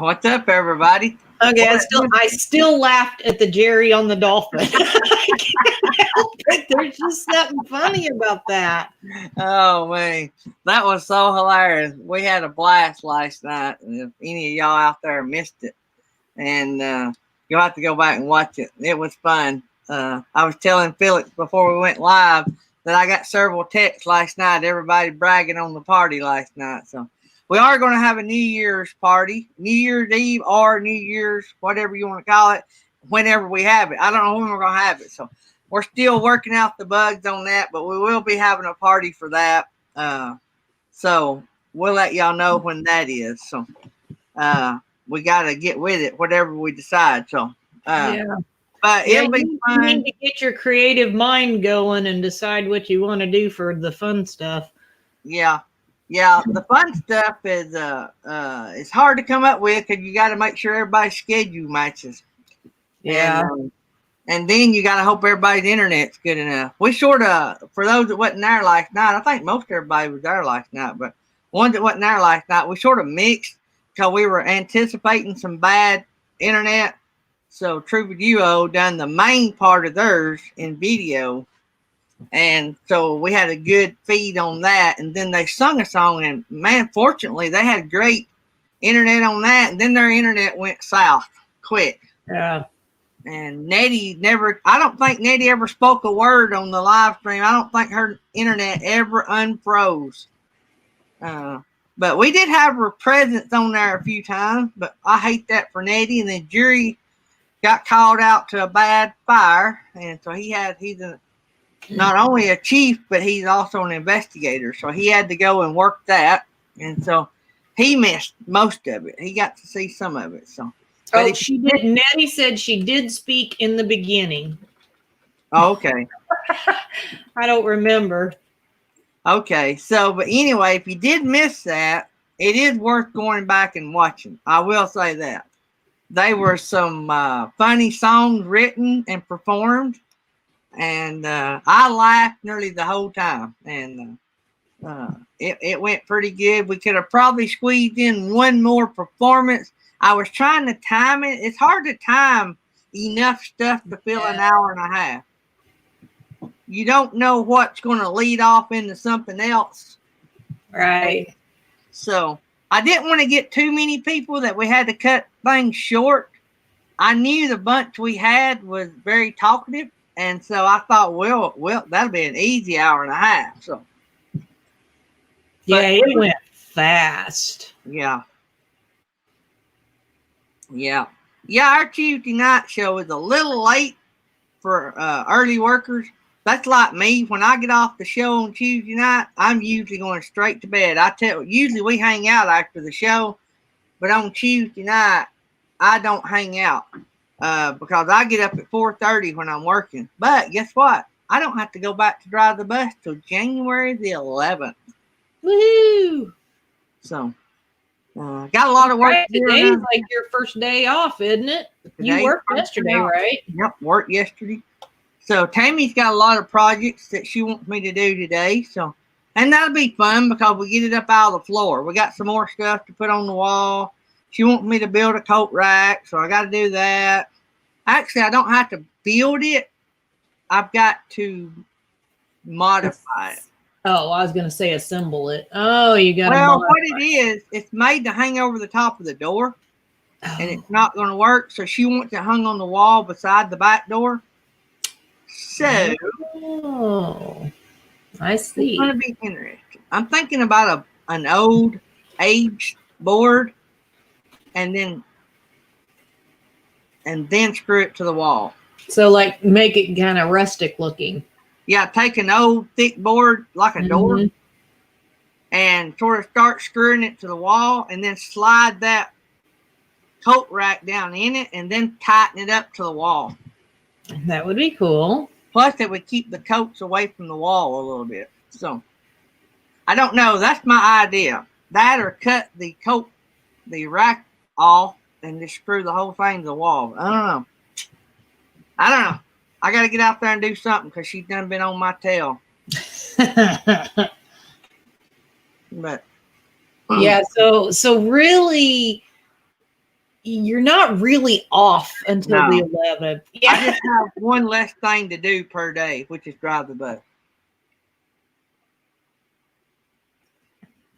What's up, everybody? Okay, I still laughed at the Jerry on the dolphin. I can't help it. There's just something funny about that. Oh man, that was so hilarious. We had a blast last night. And if any of y'all out there missed it, and you'll have to go back and watch it. It was fun. I was telling Felix before we went live that I got several texts last night. Everybody bragging on the party last night. So we are going to have a New Year's party, New Year's Eve or New Year's, whatever you want to call it, whenever we have it. I don't know when we're going to have it. So we're still working out the bugs on that, but we will be having a party for that. So we'll let y'all know when that is. So we got to get with it, whatever we decide. So, Yeah. But Yeah, it'll be you fun. need to get your creative mind going and decide what you want to do for the fun stuff. Yeah. Yeah, the fun stuff is it's hard to come up with because you got to make sure everybody's schedule matches. Yeah. And then you got to hope everybody's internet's good enough. We sort of, for those that wasn't there last night, I think most everybody was there last night, but ones that wasn't there last night, we sort of mixed because we were anticipating some bad internet. So True Duo done the main part of theirs in video. And so we had a good feed on that. And then they sung a song, and man, fortunately, they had great internet on that. And then their internet went south quick. Yeah. And Nettie I don't think Nettie ever spoke a word on the live stream. I don't think her internet ever unfroze. But we did have her presence on there a few times, but I hate that for Nettie. And then Jerry got called out to a bad fire. And so he's not only a chief, but he's also an investigator. So he had to go and work that. And so he missed most of it. He got to see some of it. So. But she did. Nettie said she did speak in the beginning. Oh, okay. I don't remember. Okay. So, but anyway, if you did miss that, it is worth going back and watching. I will say that. They were some funny songs written and performed. And I laughed nearly the whole time. And it went pretty good. We could have probably squeezed in one more performance. I was trying to time it. It's hard to time enough stuff to fill an hour and a half. You don't know what's going to lead off into something else. Right. So I didn't want to get too many people that we had to cut things short. I knew the bunch we had was very talkative. And so I thought, well, that'll be an easy hour and a half. So. Yeah, it went fast. Yeah. Yeah. Yeah, our Tuesday night show is a little late for early workers. That's like me. When I get off the show on Tuesday night, I'm usually going straight to bed. Usually we hang out after the show, but on Tuesday night, I don't hang out because I get up at 4:30 when I'm working. But guess what? I don't have to go back to drive the bus till January the 11th. Woohoo! So. Got a lot of work. Right, today's like your first day off, isn't it? You worked yesterday, right? Yep, worked yesterday. So Tammy's got a lot of projects that she wants me to do today. So, and that'll be fun because we get it up out of the floor. We got some more stuff to put on the wall. She wants me to build a coat rack, so I got to do that. Actually, I don't have to build it. I've got to modify it. Oh, I was going to say assemble it. Oh, you got to what it is, it's made to hang over the top of the door, and it's not going to work. So she wants it hung on the wall beside the back door. So, I see. It's going to be interesting. I'm thinking about an old aged board, and then screw it to the wall. So, like, make it kind of rustic looking. Yeah, take an old thick board like a door and sort of start screwing it to the wall and then slide that coat rack down in it and then tighten it up to the wall. That would be cool. Plus, it would keep the coats away from the wall a little bit. So, I don't know. That's my idea. That or cut the rack off and just screw the whole thing to the wall. I don't know. I got to get out there and do something because she's done been on my tail. But yeah, so really, you're not really off until the No. 11th. I Yeah. just have one less thing to do per day, which is drive the bus.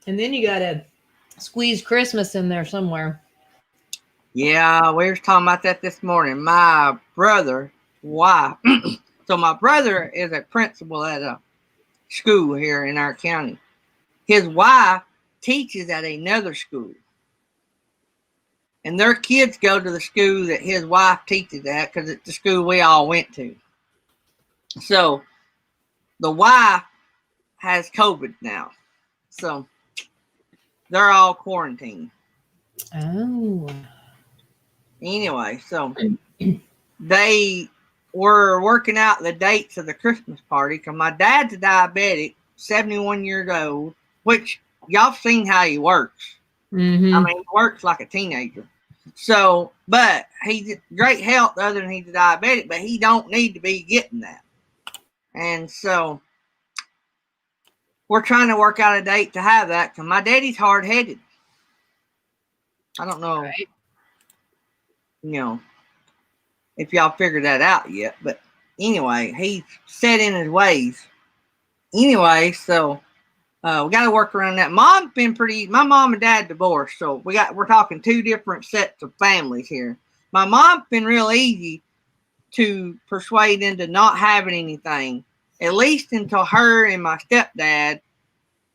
And then you got to squeeze Christmas in there somewhere. Yeah, we were talking about that this morning. My brother, wife. So my brother is a principal at a school here in our county. His wife teaches at another school. And their kids go to the school that his wife teaches at because it's the school we all went to. So the wife has COVID now. So they're all quarantined. Oh. Anyway, so they were working out the dates of the Christmas party because my dad's a diabetic, 71 years old, which y'all seen how he works. Mm-hmm. I mean, he works like a teenager. So, but he's great health other than he's a diabetic, but he don't need to be getting that. And so we're trying to work out a date to have that because my daddy's hard-headed. I don't know, Right. you know, if y'all figured that out yet, but anyway, he's set in his ways. Anyway, so we got to work around that. Mom's been my mom and dad divorced, so we're talking two different sets of families here. My mom's been real easy to persuade into not having anything, at least until her and my stepdad,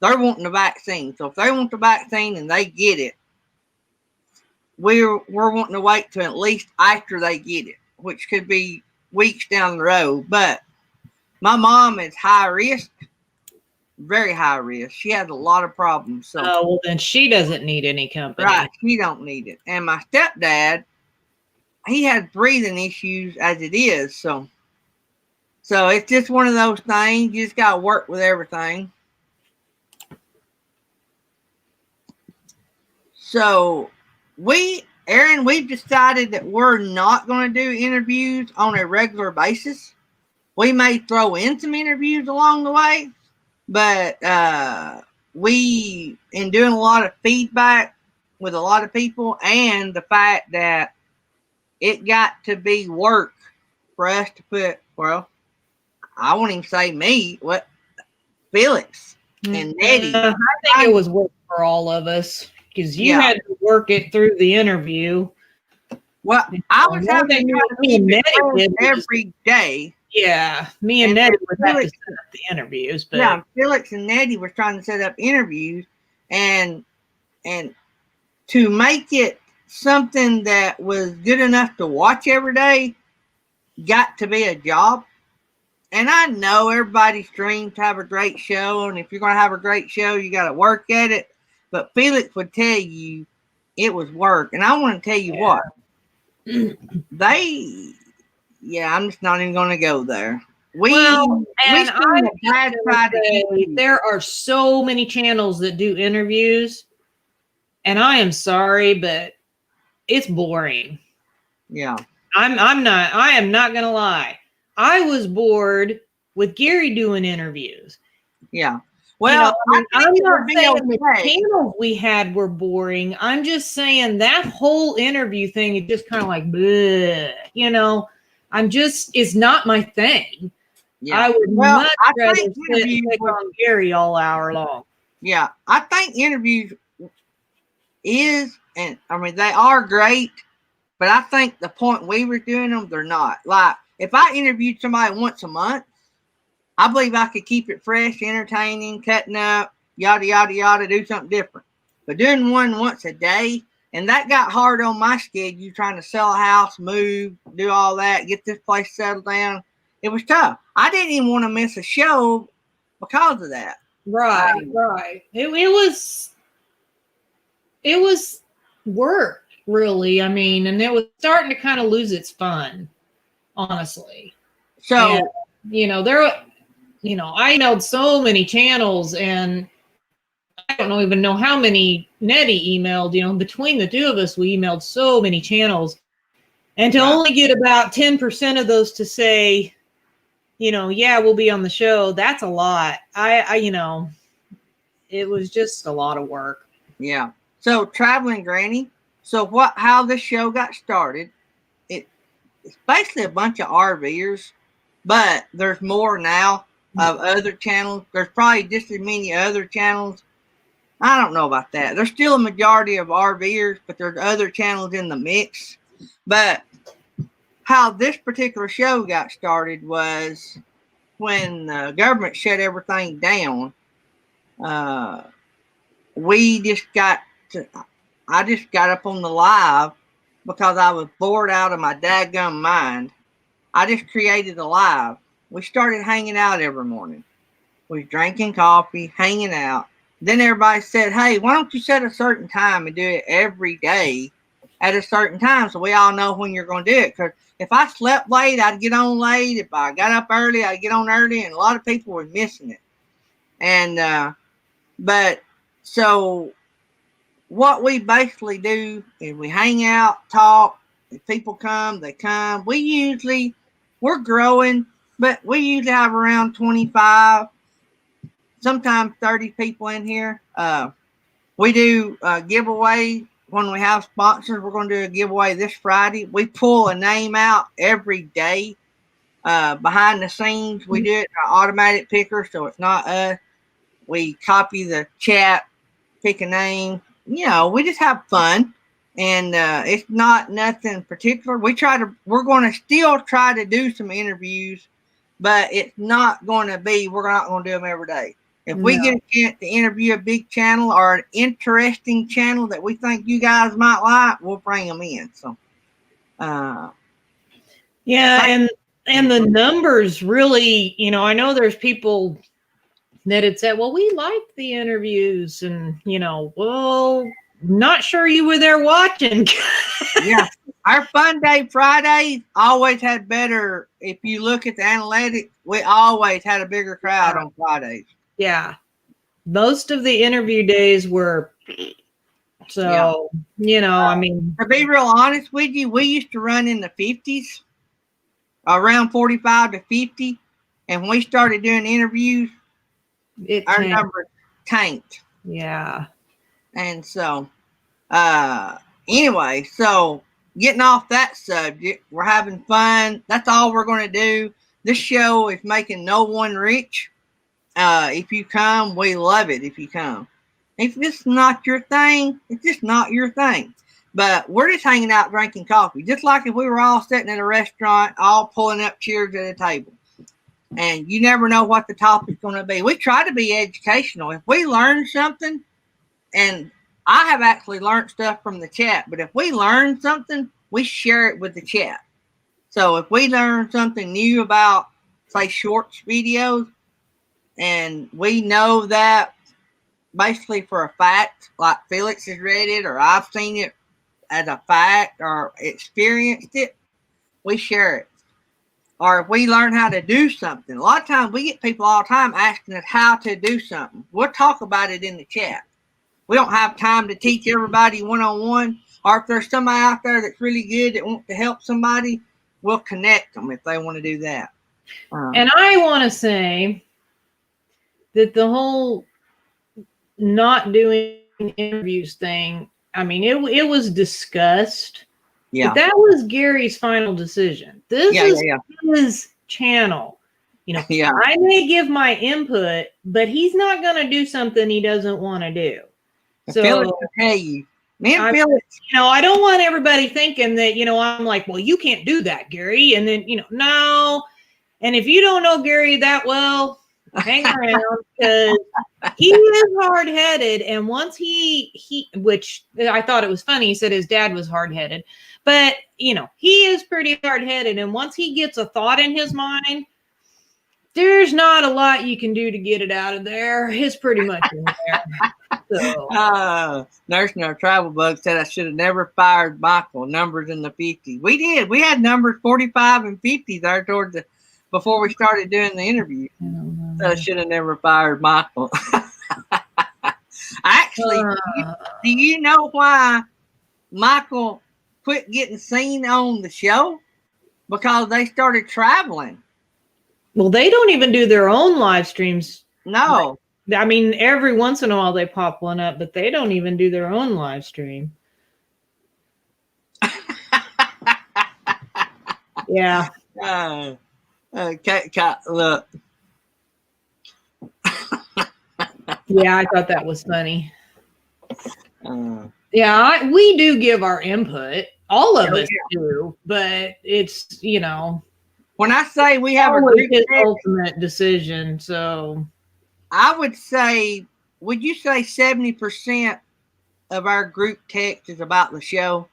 they're wanting the vaccine. So if they want the vaccine and they get it, we're wanting to wait till at least after they get it, which could be weeks down the road. But my mom is high risk, very high risk. She has a lot of problems. So well, then she doesn't need any company. right, she don't need it. And my stepdad, he has breathing issues as it is. So it's just one of those things. You just got to work with everything. So we've decided that we're not going to do interviews on a regular basis. We may throw in some interviews along the way, but in doing a lot of feedback with a lot of people and the fact that it got to be work for us to put, well, I won't even say me, what, Felix and Nettie. I think it was work for all of us because you had to work it through the interview. Well, I was having to keep it every day. Yeah, me and Nettie would have to set up the interviews. But yeah, Felix and Nettie were trying to set up interviews, and to make it something that was good enough to watch every day, got to be a job. And I know everybody's dreams to have a great show, and if you're going to have a great show, you got to work at it. But Felix would tell you it was work, and I want to tell you what. I'm just not even going to go there. There are so many channels that do interviews, and I am sorry, but it's boring. Yeah. I am not going to lie. I was bored with Gary doing interviews. Yeah. Well, I'm not saying the channels we had were boring. I'm just saying that whole interview thing is just kind of like, bleh, it's not my thing. Yeah. I would much rather sit and click on Gary all hour long. Yeah. I think interviews they are great, but I think the point we were doing them, they're not. Like, if I interviewed somebody once a month, I believe I could keep it fresh, entertaining, cutting up, yada, yada, yada, do something different. But doing one once a day, and that got hard on my schedule, trying to sell a house, move, do all that, get this place settled down. It was tough. I didn't even want to miss a show because of that. Right. It was work, really. I mean, and it was starting to kind of lose its fun, honestly. So, I emailed so many channels, and I don't even know how many Nettie emailed. Between the two of us, we emailed so many channels, and to only get about 10% of those to say, yeah, we'll be on the show. That's a lot. It was just a lot of work. Yeah. So Traveling Granny So how this show got started, it's basically a bunch of RVers, but there's more now of other channels. There's probably just as many other channels. I don't know about that. There's still a majority of RVers, but there's other channels in the mix. But how this particular show got started was when the government shut everything down. I just got up on the live because I was bored out of my dadgum mind. I just created a live. We started hanging out every morning. We was drinking coffee, hanging out. Then everybody said, hey, why don't you set a certain time and do it every day at a certain time so we all know when you're going to do it? Because if I slept late, I'd get on late. If I got up early, I'd get on early. And a lot of people were missing it. And, so what we basically do is we hang out, talk. If people come, they come. We're growing, but we usually have around 25, sometimes 30 people in here. We do giveaway when we have sponsors. We're going to do a giveaway this Friday. We pull a name out every day. Behind the scenes, we do it in an automatic picker, so it's not us. We copy the chat, pick a name. We just have fun, and it's not nothing particular. We're going to still try to do some interviews, but it's not going to be, we're not going to do them every day. If we get a chance to interview a big channel or an interesting channel that we think you guys might like, we'll bring them in. So, and the numbers really, I know there's people that had said, well, we liked the interviews, and well, not sure you were there watching. Yeah, our Fun Day Friday always had better. If you look at the analytics, we always had a bigger crowd on Fridays. Yeah, most of the interview days were. So I mean, to be real honest with you, we used to run in the 50s, around 45 to 50, and when we started doing interviews, our numbers tanked. Yeah. And so, anyway, so getting off that subject, we're having fun. That's all we're going to do. This show is making no one rich. If you come, we love it if you come. If it's not your thing, it's just not your thing. But we're just hanging out drinking coffee, just like if we were all sitting at a restaurant, all pulling up chairs at a table. And you never know what the topic's going to be. We try to be educational. If we learn something, and I have actually learned stuff from the chat, but if we learn something, we share it with the chat. So if we learn something new about, say, shorts videos, and we know that basically for a fact, like Felix has read it, or I've seen it as a fact, or experienced it, we share it. Or if we learn how to do something. A lot of times we get people all the time asking us how to do something. We'll talk about it in the chat. We don't have time to teach everybody one-on-one. Or if there's somebody out there that's really good that wants to help somebody, we'll connect them if they want to do that. And I want to say that the whole not doing interviews thing, I mean, it was discussed. Yeah. But that was Gary's final decision. This is his channel. I may give my input, but he's not going to do something he doesn't want to do. So Felix will tell you. Felix, I don't want everybody thinking that, I'm like, well, you can't do that, Gary. And then, no. And if you don't know Gary that well, hang around, because he is hard-headed. And once which I thought it was funny, he said his dad was hard-headed. But, he is pretty hard-headed. And once he gets a thought in his mind, there's not a lot you can do to get it out of there. It's pretty much in there. So. Nurse in our travel bug said I should have never fired Michael. Numbers in the 50s. We did. We had numbers 45 and 50 there before we started doing the interview. So I should have never fired Michael. Actually, do you know why Michael quit getting seen on the show? Because they started traveling. Well, they don't even do their own live streams. No. I mean, every once in a while they pop one up, but they don't even do their own live stream. Yeah. Look. Yeah, I thought that was funny. Uh, Yeah, we do give our input. All of Oh, us do, but it's, when I say we have a always group his text, ultimate decision. So I would say, would you say 70% of our group text is about the show?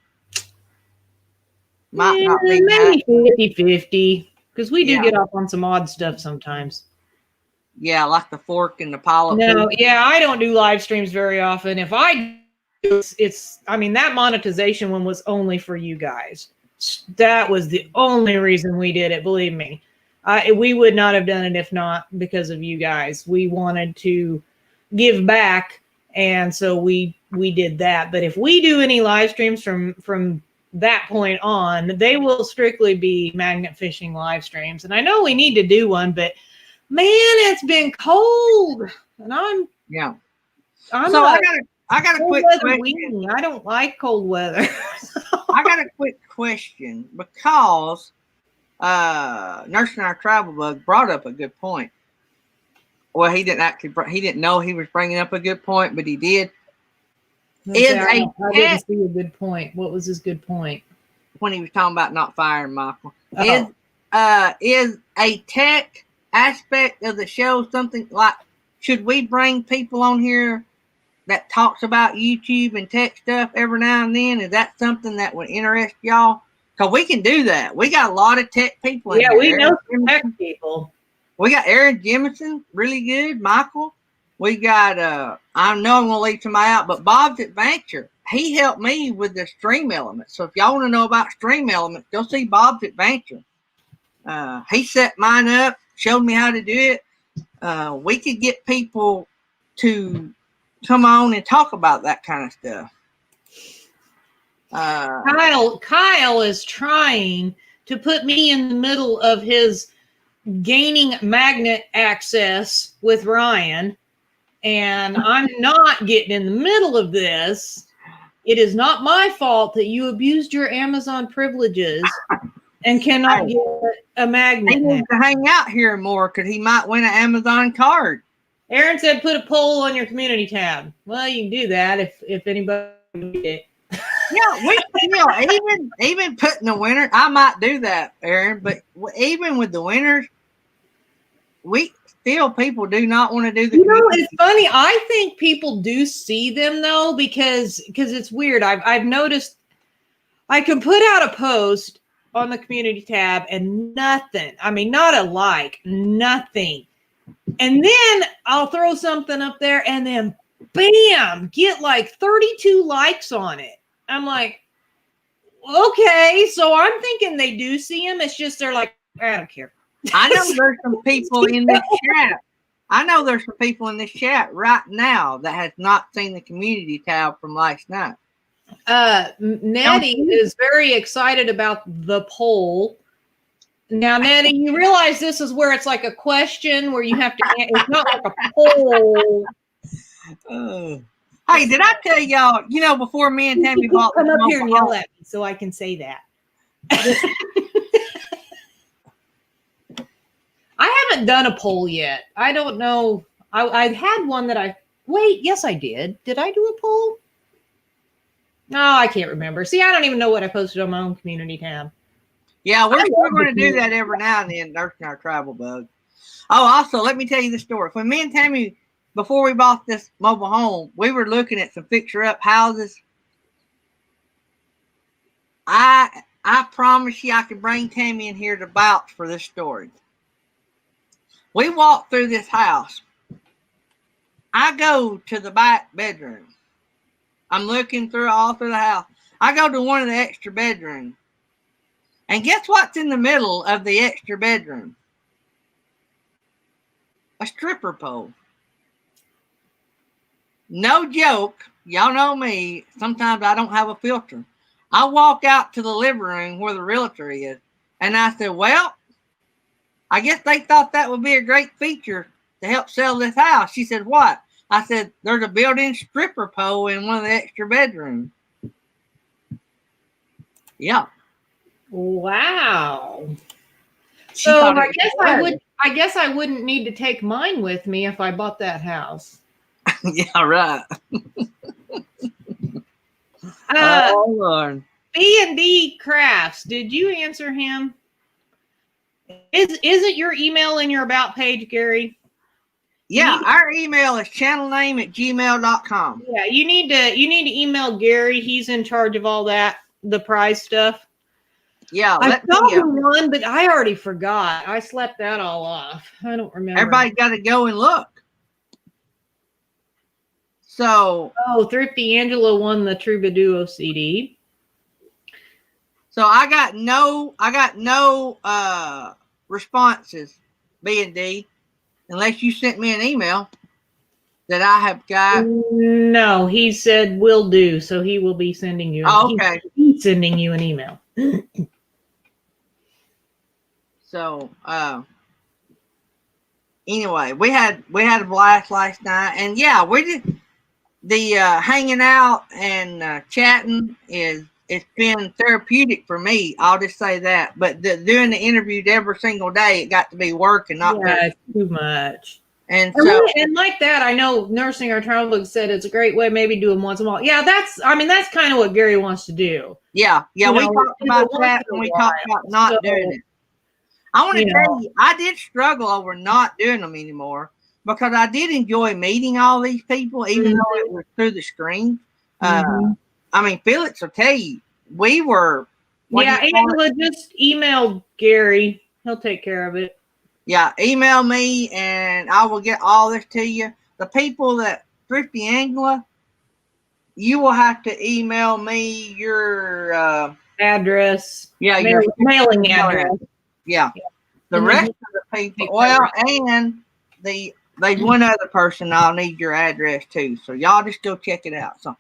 Might not be that. maybe 50-50, because we do Yeah. get off on some odd stuff sometimes. Yeah, like the fork and the pile of No, food. yeah, I don't do live streams very often. If I do, I mean, that monetization one was only for you guys. That was the only reason we did it, believe me. We would not have done it if not because of you guys. We wanted to give back, and so we did that. But if we do any live streams from that point on, they will strictly be magnet fishing live streams. And I know we need to do one, but man, it's been cold, and I'm So a I got a cold quick weather question. weenie. I don't like cold weather. I got a quick question because Nursing Our Travel Bug brought up a good point. Well, he didn't know he was bringing up a good point, but he did. I didn't see a good point. What was his good point? When he was talking about not firing Michael. Oh. Is a tech aspect of the show something like, should we bring people on here that talks about YouTube and tech stuff every now and then? Is that something that would interest y'all? Because we can do that. We got a lot of tech people in here. We know some tech people. We got Aaron Jemison, really good. Michael. We got, I know I'm going to leave somebody out, but Bob's Adventure. He helped me with the Stream Elements. So if y'all want to know about Stream Elements, go see Bob's Adventure. He set mine up, showed me how to do it. We could get people to come on and talk about that kind of stuff. Kyle is trying to put me in the middle of his gaining magnet access with Ryan, and I'm not getting in the middle of this. It is not my fault that you abused your Amazon privileges and cannot get a magnet. He needs to hang out here more because he might win an Amazon card. Aaron said put a poll on your community tab. Well, you can do that if anybody it. Yeah, even putting the winner, I might do that, Aaron. But even with the winners, people do not want to do the. It's funny. I think people do see them though because it's weird. I've noticed. I can put out a post on the community tab and nothing. I mean, not a like, nothing. And then I'll throw something up there and then bam, get like 32 likes on it. I'm like, okay, so I'm thinking they do see him. It's just they're like, I don't care. I know there's some people in this chat. I know there's some people in this chat right now that has not seen the community tab from last night. Nettie is very excited about the poll. Now, Nettie, you realize this is where it's like a question where you have to. It's not like a poll. Hey, did I tell y'all? Before me and Tammy bought come up here and yell at me so I can say that. I haven't done a poll yet. I don't know. I had one that yes, I did. Did I do a poll? No, I can't remember. See, I don't even know what I posted on my own community tab. Yeah, we're going to do that every now and then, Nursing Our Travel Bug. Oh, also, let me tell you the story. When me and Tammy, before we bought this mobile home, we were looking at some fixer-up houses. I promise you I could bring Tammy in here to vouch for this story. We walked through this house. I go to the back bedroom. I'm looking all through the house. I go to one of the extra bedrooms. And guess what's in the middle of the extra bedroom? A stripper pole. No joke. Y'all know me. Sometimes I don't have a filter. I walk out to the living room where the realtor is. And I said, well, I guess they thought that would be a great feature to help sell this house. She said, what? I said, there's a built-in stripper pole in one of the extra bedrooms. Yeah. Wow. She So thought it I was guess hilarious. I guess I wouldn't need to take mine with me if I bought that house. Yeah, right. Uh, Oh Lord. B&D Crafts. Did you answer him? Isn't your email in your about page, Gary? Yeah, our email is channelname@gmail.com. Yeah, you need to email Gary. He's in charge of all that, the prize stuff. Yeah, I let saw me. one, but I already forgot. I slept that all off. I don't remember. Everybody got to go and look. So, Thrifty Angela won the Troubadour CD. so I got no responses, B&D, unless you sent me an email that I have got. No, he said will do, so he will be sending you. Okay. He's sending you an email. So, anyway, we had a blast last night, and yeah, we did the hanging out and chatting it's been therapeutic for me. I'll just say that. But doing the interviews every single day, it got to be work and not very. It's too much. And so, and like that, I know Nursing Our Travel said it's a great way, maybe do them once in a while. Yeah, that's kind of what Gary wants to do. yeah, we talked about that, and we talked about not doing it. I want to tell you, I did struggle over not doing them anymore because I did enjoy meeting all these people, even though it was through the screen. I mean, Felix will tell you, we were. Angela just emailed Gary. He'll take care of it. Yeah, email me and I will get all this to you. The people that Thrifty Angela, you will have to email me your address. Yeah, your mailing address. Yeah. The rest of the people, well, and there's one other person I'll need your address to. So y'all just go check it out. So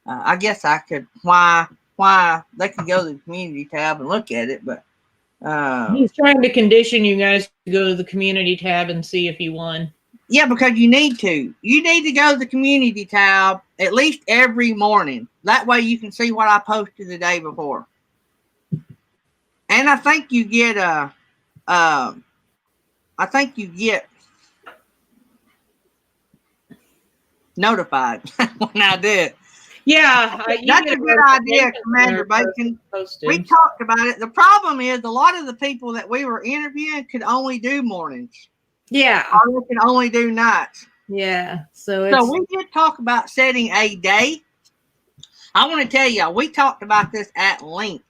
I guess I could why they can go to the community tab and look at it, but he's trying to condition you guys to go to the community tab and see if you won. Yeah, because you need to. You need to go to the community tab at least every morning. That way you can see what I posted the day before. And I think you get notified when I do it. Yeah, that's a good idea, Commander Bacon. We talked about it. The problem is a lot of the people that we were interviewing could only do mornings. Yeah. Or they can only do nights. Yeah. So we did talk about setting a day. I want to tell you, we talked about this at length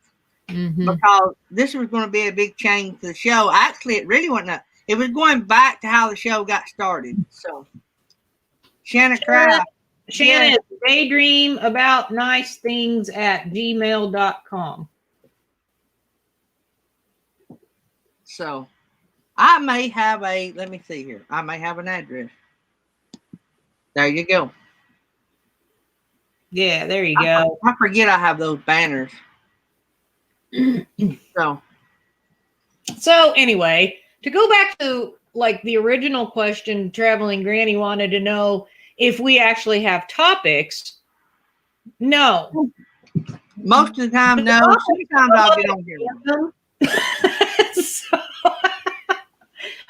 because this was going to be a big change to the show. Actually, it really wasn't. It was going back to how the show got started. So, Shannon Craft. Shannon, daydream about nice things at gmail.com. So, I may have let me see here. I may have an address. There you go. Yeah, there you go. I forget I have those banners. So anyway, to go back to like the original question, Traveling Granny wanted to know if we actually have topics. No. Most of the time, no. Sometimes I'll get on here. So,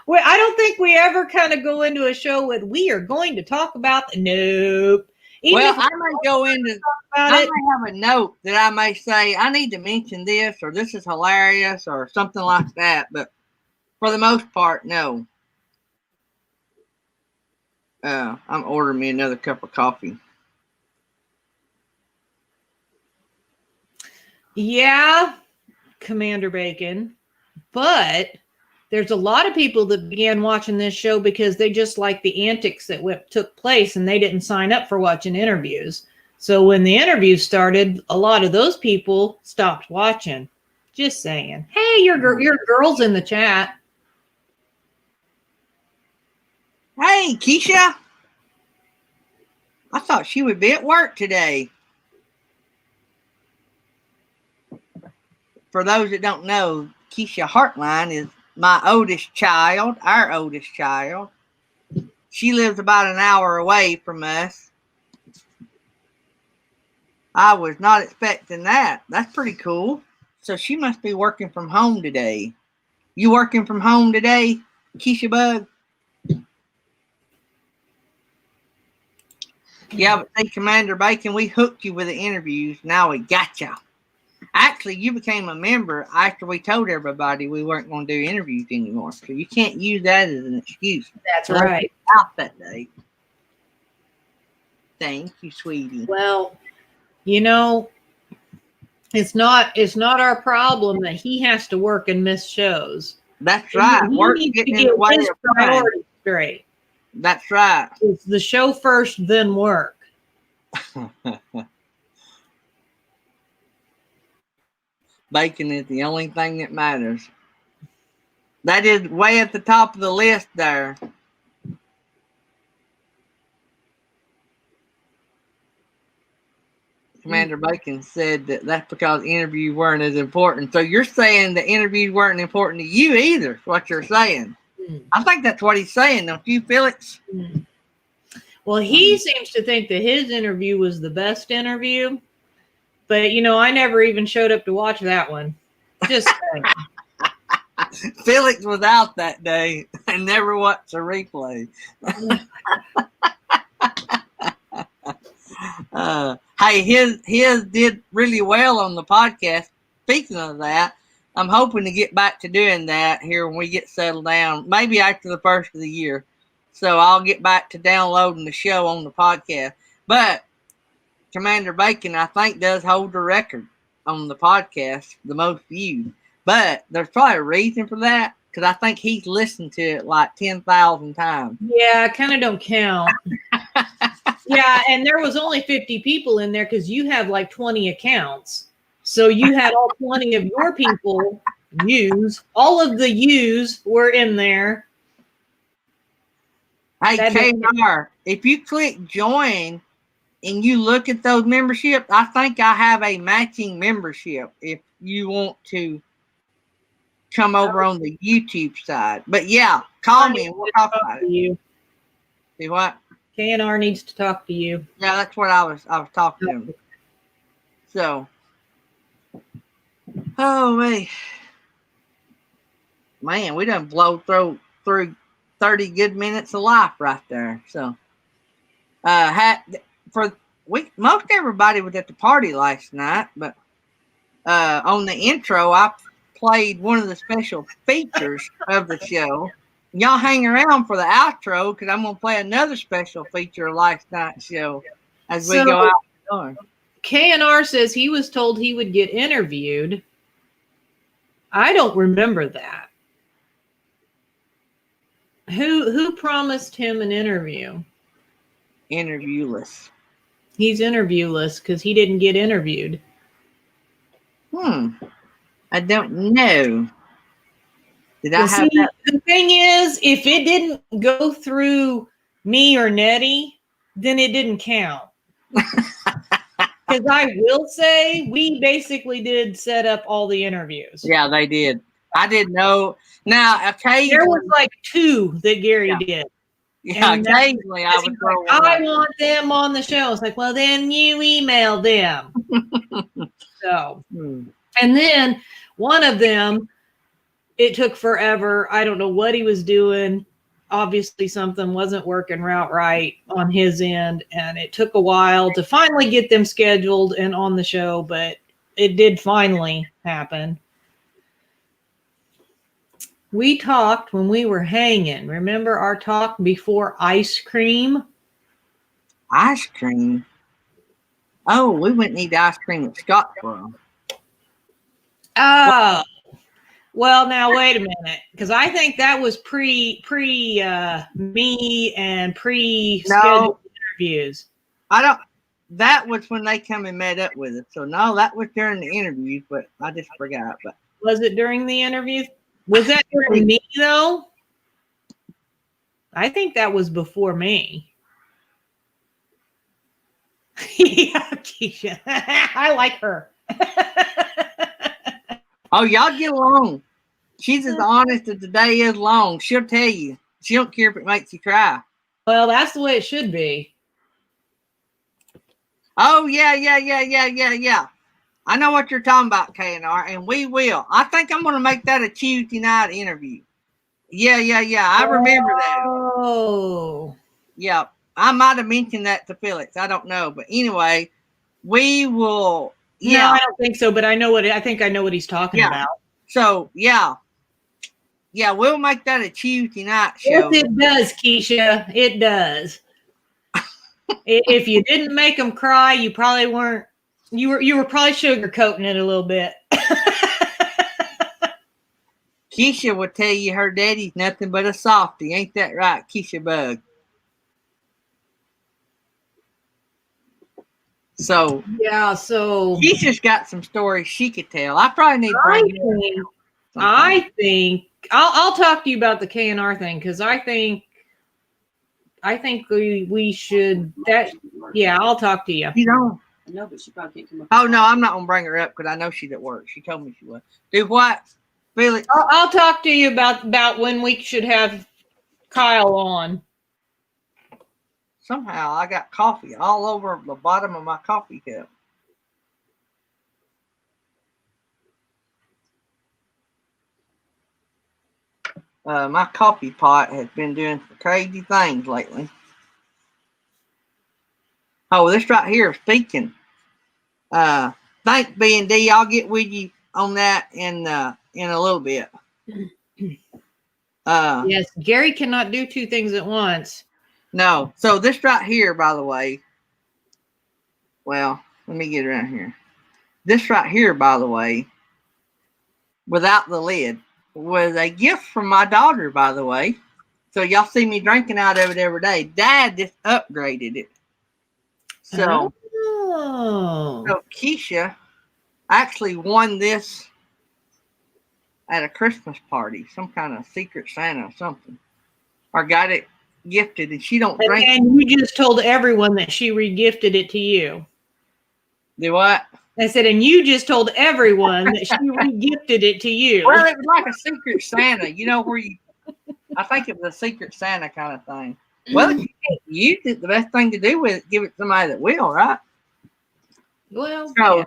I don't think we ever kind of go into a show with we are going to talk about nope. Well, I might go into I might have a note that I may say I need to mention this or this is hilarious or something like that, but for the most part, no. I'm ordering me another cup of coffee. Yeah, Commander Bacon, but there's a lot of people that began watching this show because they just like the antics that took place and they didn't sign up for watching interviews. So when the interviews started, a lot of those people stopped watching. Just saying. Hey, your girl's in the chat. Hey, Keisha. I thought she would be at work today. For those that don't know, Keisha Hartline is my oldest child, our oldest child. She lives about an hour away from us. I was not expecting that. That's pretty cool. So she must be working from home today. You working from home today, Keisha Bug? Yeah, but see, Commander Bacon, we hooked you with the interviews. Now we got you. Actually, you became a member after we told everybody we weren't going to do interviews anymore. So you can't use that as an excuse. That's right. Out that day. Thank you, sweetie. Well, you know, it's not our problem that he has to work and miss shows. That's right. He Work needs getting to in the get way his of priorities straight. That's right. It's the show first, then work. Bacon is the only thing that matters. That is way at the top of the list there. Commander Bacon said that that's because interviews weren't as important. So you're saying the interviews weren't important to you either, is what you're saying. I think that's what he's saying, don't you, Felix? Well, he seems to think that his interview was the best interview. But, you know, I never even showed up to watch that one. Just saying. Felix was out that day and never watched a replay. Hey, his did really well on the podcast. Speaking of that, I'm hoping to get back to doing that here when we get settled down, maybe after the first of the year. So I'll get back to downloading the show on the podcast. But Commander Bacon, I think, does hold the record on the podcast, the most viewed. But there's probably a reason for that, because I think he's listened to it like 10,000 times. Yeah, I kind of don't count. Yeah, and there was only 50 people in there because you have like 20 accounts. So you had all 20 of your people use. All of the use were in there. Hey, KR, if you click join and you look at those memberships, I think I have a matching membership if you want to come over on the YouTube side. But yeah, call me and we'll talk about it. You. See what? KNR needs to talk to you. Yeah, that's what I was talking to him. So, oh man, we done blow through 30 good minutes of life right there. So, most everybody was at the party last night, but on the intro, I played one of the special features of the show. Y'all hang around for the outro because I'm going to play another special feature of last night's show as we go out the door. KNR says he was told he would get interviewed. I don't remember that. Who promised him an interview? Interviewless. He's interviewless because he didn't get interviewed. I don't know. Did I have that? The thing is, if it didn't go through me or Nettie, then it didn't count. Because I will say, we basically did set up all the interviews. Yeah, they did. I didn't know. Now, occasionally. There was like 2 that Gary did. Yeah, occasionally I would throw I want them on the show. It's like, well, then you email them. So, and then one of them, it took forever. I don't know what he was doing. Obviously, something wasn't working out right on his end, and it took a while to finally get them scheduled and on the show, but it did finally happen. We talked when we were hanging. Remember our talk before ice cream? Ice cream? Oh, we wouldn't eat ice cream at Scottsboro. Oh. Well, now wait a minute, because I think that was pre me and pre-scheduled interviews. That was when they come and met up with us. So no, that was during the interviews, but I just forgot. But was it during the interviews? Was that during me though? I think that was before me. Yeah, Keisha. I like her. Oh, y'all get along. She's as honest as the day is long. She'll tell you. She don't care if it makes you cry. Well, that's the way it should be. Oh, yeah. I know what you're talking about, KNR, and we will. I think I'm going to make that a Tuesday night interview. Yeah. I remember that. Oh. Yeah. I might have mentioned that to Felix. I don't know. But anyway, we will. Yeah. No, I don't think so, but I think I know what he's talking about. So, yeah. Yeah, we'll make that a Tuesday night show. Yes, it does, Keisha. It does. If you didn't make them cry, you probably weren't. You were probably sugarcoating it a little bit. Keisha will tell you her daddy's nothing but a softie. Ain't that right, Keisha Bug? So Keisha's got some stories she could tell. I probably need to bring I think I'll talk to you about the KNR thing because I think we should that. Yeah, I'll talk to you. You know. No, but she probably can't come up. Oh no, I'm not gonna bring her up because I know she's at work. She told me she was. Do what, Felix? I'll talk to you about when we should have Kyle on. Somehow I got coffee all over the bottom of my coffee cup. My coffee pot has been doing some crazy things lately. Oh, this right here, speaking. Thanks, B&D. I'll get with you on that in a little bit. Yes, Gary cannot do two things at once. No. So this right here, by the way. Well, let me get around here. This right here, by the way, without the lid, was a gift from my daughter, by the way. So y'all see me drinking out of it every day. Dad just upgraded it. So Keisha actually won this at a Christmas party, some kind of secret Santa or something, or got it gifted, and she don't drink. And you just told everyone that she regifted it to you. Do what? I said, and you just told everyone that she regifted it to you. Well, it was like a secret Santa, you know, where you. I think it was a secret Santa kind of thing. Well, if you can't use it, the best thing to do with it, give it to somebody that will, right? Well, so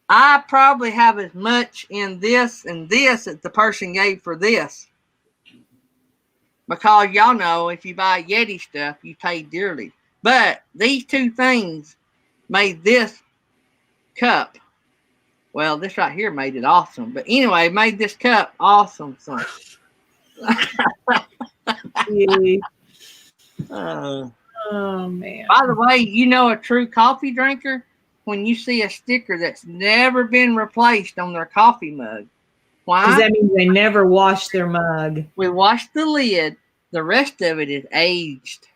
I probably have as much in this and this as the person gave for this. Because y'all know if you buy Yeti stuff, you pay dearly. But these two things made this cup. Well, this right here made it awesome. But anyway, made this cup awesome. So. Oh man. By the way, you know a true coffee drinker when you see a sticker that's never been replaced on their coffee mug. Why? Because that means they never wash their mug. We washed the lid. The rest of it is aged.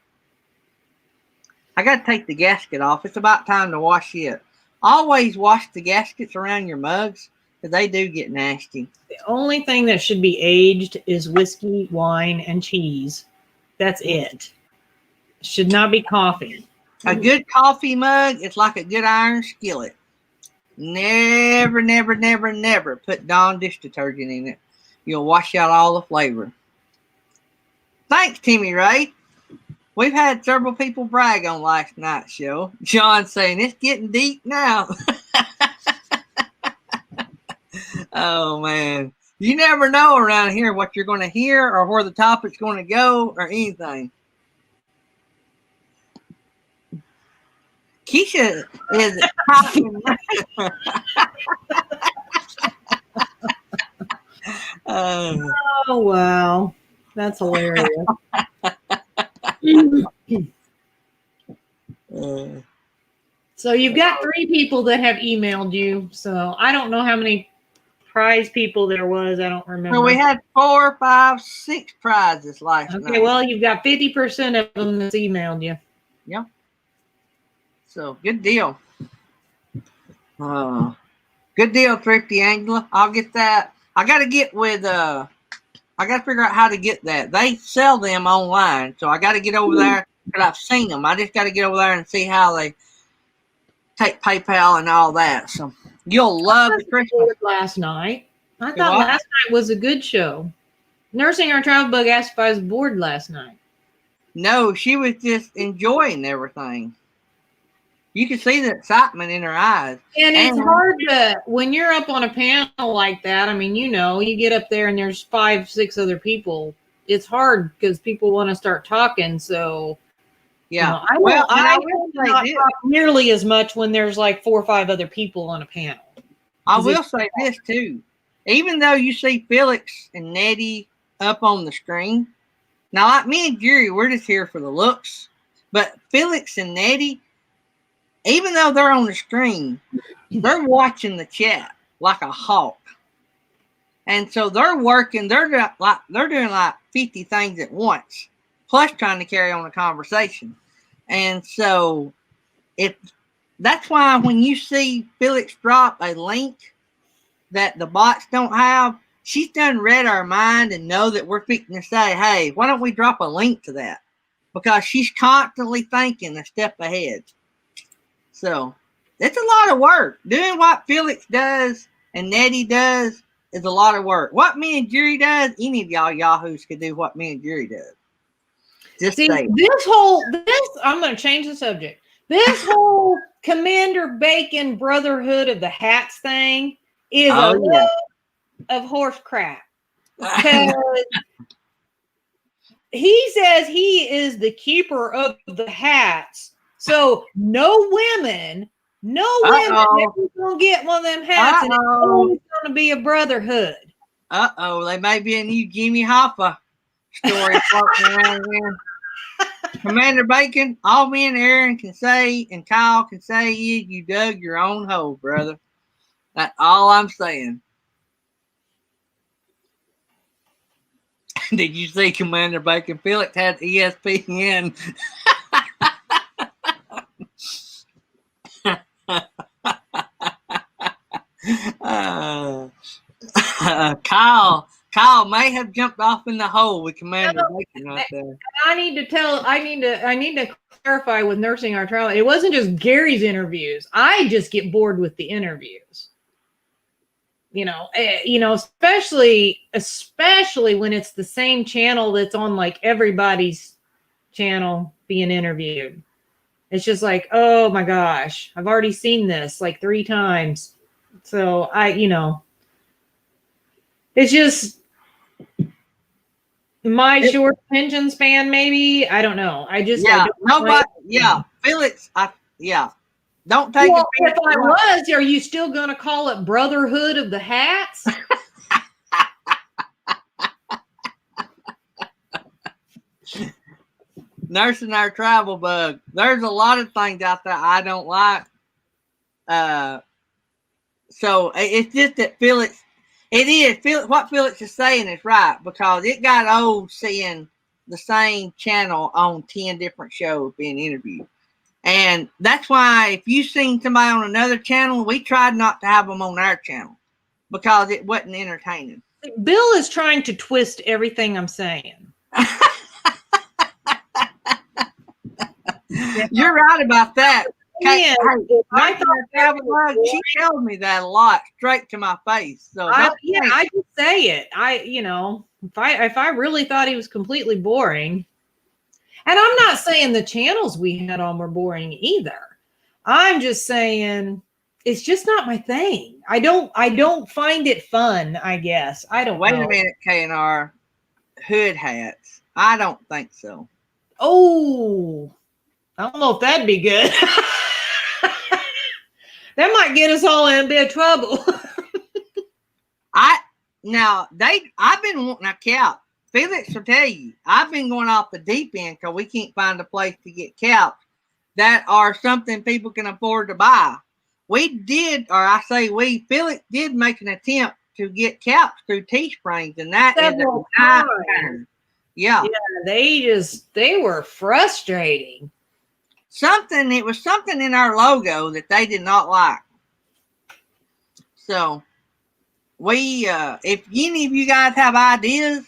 I got to take the gasket off. It's about time to wash it. Always wash the gaskets around your mugs because they do get nasty. The only thing that should be aged is whiskey, wine, and cheese. That's it. Should not be coffee. A good coffee mug is like a good iron skillet. Never put Dawn dish detergent in it. You'll wash out all the flavor. Thanks, Timmy Ray. We've had several people brag on last night's show. John saying it's getting deep now. Oh, man. You never know around here what you're going to hear or where the topic's going to go or anything. Keisha is talking. Oh, wow. That's hilarious. So you've got 3 people that have emailed you. So I don't know how many prize people there was. I don't remember. So we had 4, 5, 6 prizes last night. Okay, well, you've got 50% of them that's emailed you. Yeah. So good deal. Good deal, Thrifty Angela. I'll get that. I got to get with I got to figure out how to get that. They sell them online, so I got to get over there because I've seen them. I just got to get over there and see how they take PayPal and all that. So you'll love the Christmas. Last night, I thought last night was a good show. Nursing Our Travel Bug asked if I was bored last night. No, she was just enjoying everything. You can see the excitement in her eyes. And it's hard to, when you're up on a panel like that, I mean, you get up there and there's 5, 6 other people. It's hard because people want to start talking. So, yeah. I will not talk nearly as much when there's like 4 or 5 other people on a panel. I will say this too. Even though you see Felix and Nettie up on the screen, now like me and Jerry, we're just here for the looks. But Felix and Nettie, even though they're on the screen, they're watching the chat like a hawk. And so they're working, they're doing like 50 things at once, plus trying to carry on the conversation. And so that's why when you see Felix drop a link that the bots don't have, she's done read our mind and know that we're fixing to say, hey, why don't we drop a link to that? Because she's constantly thinking a step ahead. So it's a lot of work. Doing what Felix does and Nettie does is a lot of work. What me and Jerry does, any of y'all yahoos could do what me and Jerry does. Just see, say I'm going to change the subject. This whole Commander Bacon Brotherhood of the Hats thing is a load of horse crap. Because he says he is the keeper of the hats. So no women ever gonna get one of them hats, and it's always gonna be a brotherhood. They may be a new Jimmy Hoffa story floating around here. Commander Bacon, all me and Aaron can say, and Kyle can say, is you dug your own hole, brother. That's all I'm saying. Did you see Commander Bacon? Felix had ESPN. Kyle may have jumped off in the hole with Commander Bacon right there. I need to clarify with Nursing Our Trial. It wasn't just Gary's interviews. I just get bored with the interviews. Especially when it's the same channel that's on like everybody's channel being interviewed. It's just like, oh my gosh, I've already seen this like 3 times. So it's just my short attention span, maybe. I don't know. Felix, don't take it. If I was, are you still going to call it Brotherhood of the Hats? Nursing Our Travel Bug. There's a lot of things out there I don't like. So it's just that what Felix is saying is right, because it got old seeing the same channel on 10 different shows being interviewed. And that's why if you've seen somebody on another channel, we tried not to have them on our channel because it wasn't entertaining. Bill is trying to twist everything I'm saying. You're right about that. Yeah, she told me that a lot straight to my face. So I just say it. If I really thought he was completely boring, and I'm not saying the channels we had on were boring either. I'm just saying it's just not my thing. I don't find it fun, I guess. I don't Wait know. a minute, KNR. Hood hats. I don't think so. Oh, I don't know if that'd be good. That might get us all in a bit of trouble. I've been wanting a couch. Felix will tell you, I've been going off the deep end because we can't find a place to get couch that are something people can afford to buy. Felix did make an attempt to get couch through Teesprings, and that is a nightmare. Yeah, they were frustrating. It was something in our logo that they did not like. So if any of you guys have ideas,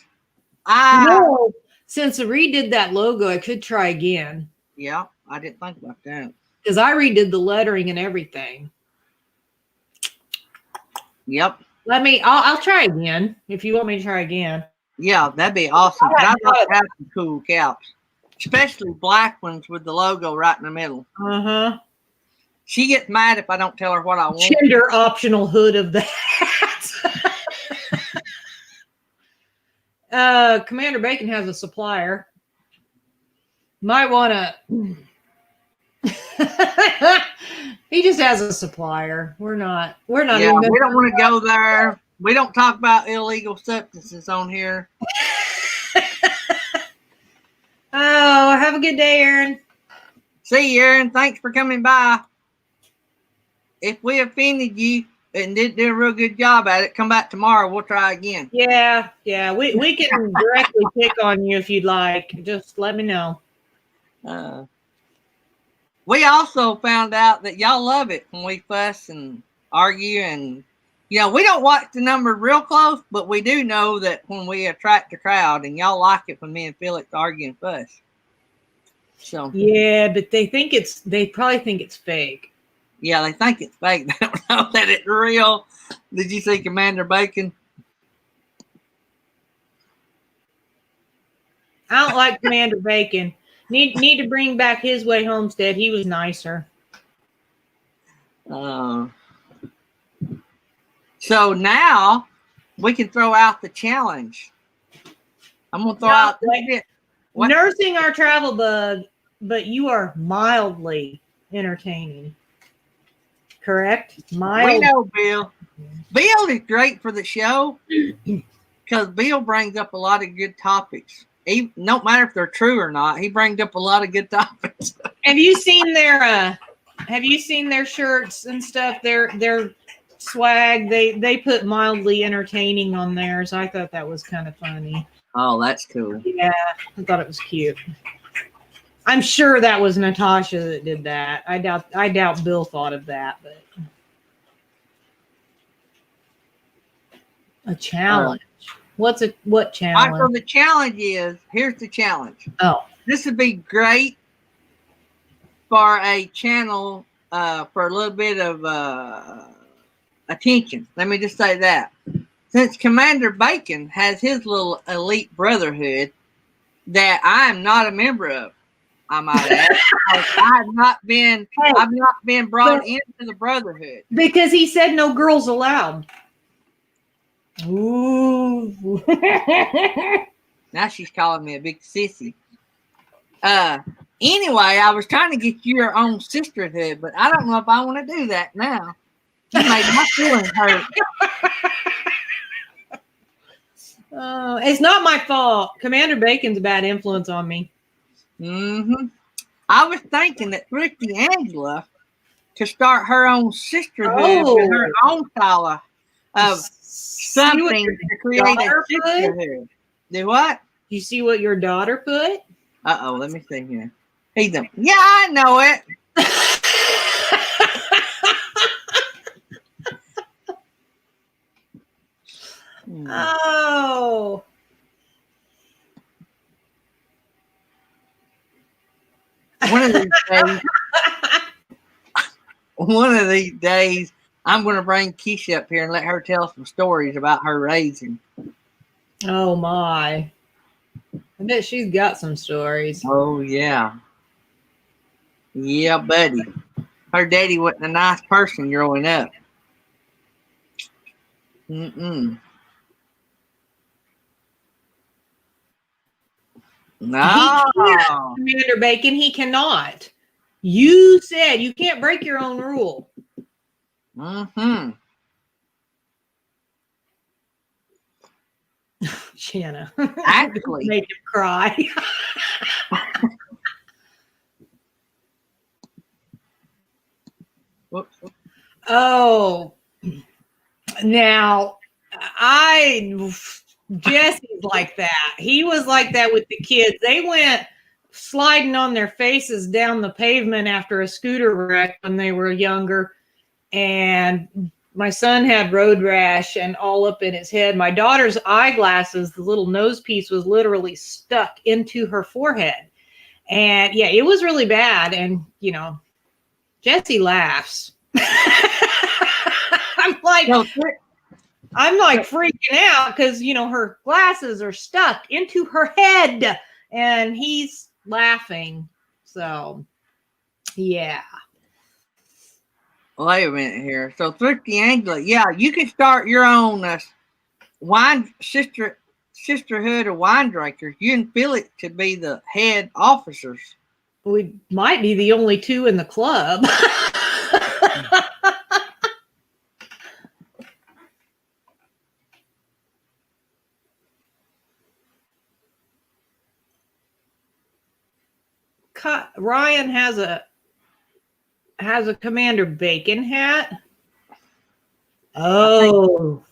since I redid that logo, I could try again. Yeah, I didn't think about that. Because I redid the lettering and everything. Yep. I'll try again if you want me to try again. Yeah, that'd be awesome. I'd like to have some cool caps, especially black ones with the logo right in the middle. She gets mad if I don't tell her what I want. Gender optional hood of that. Commander Bacon has a supplier. Might want to. He just has a supplier. We're not. Yeah, even. we don't want to go there. We don't talk about illegal substances on here. Oh, have a good day, Aaron. See you, Aaron. Thanks for coming by. If we offended you and didn't do a real good job at it, come back tomorrow. We'll try again. Yeah. We can directly pick on you if you'd like. Just let me know. We also found out that y'all love it when we fuss and argue, and we don't watch the numbers real close, but we do know that when we attract the crowd, and y'all like it when me and Felix argue and fuss. So yeah, but they probably think it's fake. Yeah, they think it's fake. They don't know that it's real. Did you see Commander Bacon? I don't like Commander Bacon. Need to bring back his way homestead. He was nicer. So now we can throw out the challenge. I'm gonna throw out nursing our travel bug, but you are mildly entertaining. Correct? We know Bill. Bill is great for the show because Bill brings up a lot of good topics. No matter if they're true or not, he brings up a lot of good topics. Have you seen their shirts and stuff? Their swag. They put mildly entertaining on theirs. I thought that was kind of funny. Oh, that's cool. Yeah, I thought it was cute. I'm sure that was Natasha that did that. I doubt Bill thought of that, but a challenge. What challenge? So the challenge is, here's the challenge. Oh. This would be great for a channel for a little bit of attention. Let me just say that. Since Commander Bacon has his little elite brotherhood that I am not a member of, I might add. I've not been brought into the brotherhood. Because he said no girls allowed. Ooh. Now she's calling me a big sissy. Anyway, I was trying to get you your own sisterhood, but I don't know if I want to do that now. You made my feelings hurt. It's not my fault. Commander Bacon's a bad influence on me. Mm-hmm. I was thinking that Thrifty Angela could start her own sisterhood with her own style of something to create a sisterhood. Do what? You see what your daughter put? Uh-oh, let me see here. Yeah, I know it. Oh. One of these days, I'm going to bring Keisha up here and let her tell some stories about her raising. Oh, my. I bet she's got some stories. Oh, yeah. Yeah, buddy. Her daddy wasn't a nice person growing up. Mm-mm. No. Commander Bacon, he cannot. You said you can't break your own rule. Mm-hmm. Shanna. Actually. Make him cry. Whoops. Oh. Now, Jesse's like that. He was like that with the kids. They went sliding on their faces down the pavement after a scooter wreck when they were younger. And my son had road rash and all up in his head. My daughter's eyeglasses, the little nose piece was literally stuck into her forehead. And yeah, it was really bad. And, Jesse laughs. I'm like freaking out because, her glasses are stuck into her head and he's laughing. So, yeah. Wait a minute here. So Thrifty Angler, yeah, you can start your own wine sisterhood of wine drinkers. You and Philip could be the head officers. We might be the only two in the club. Ryan has a Commander Bacon hat. Oh,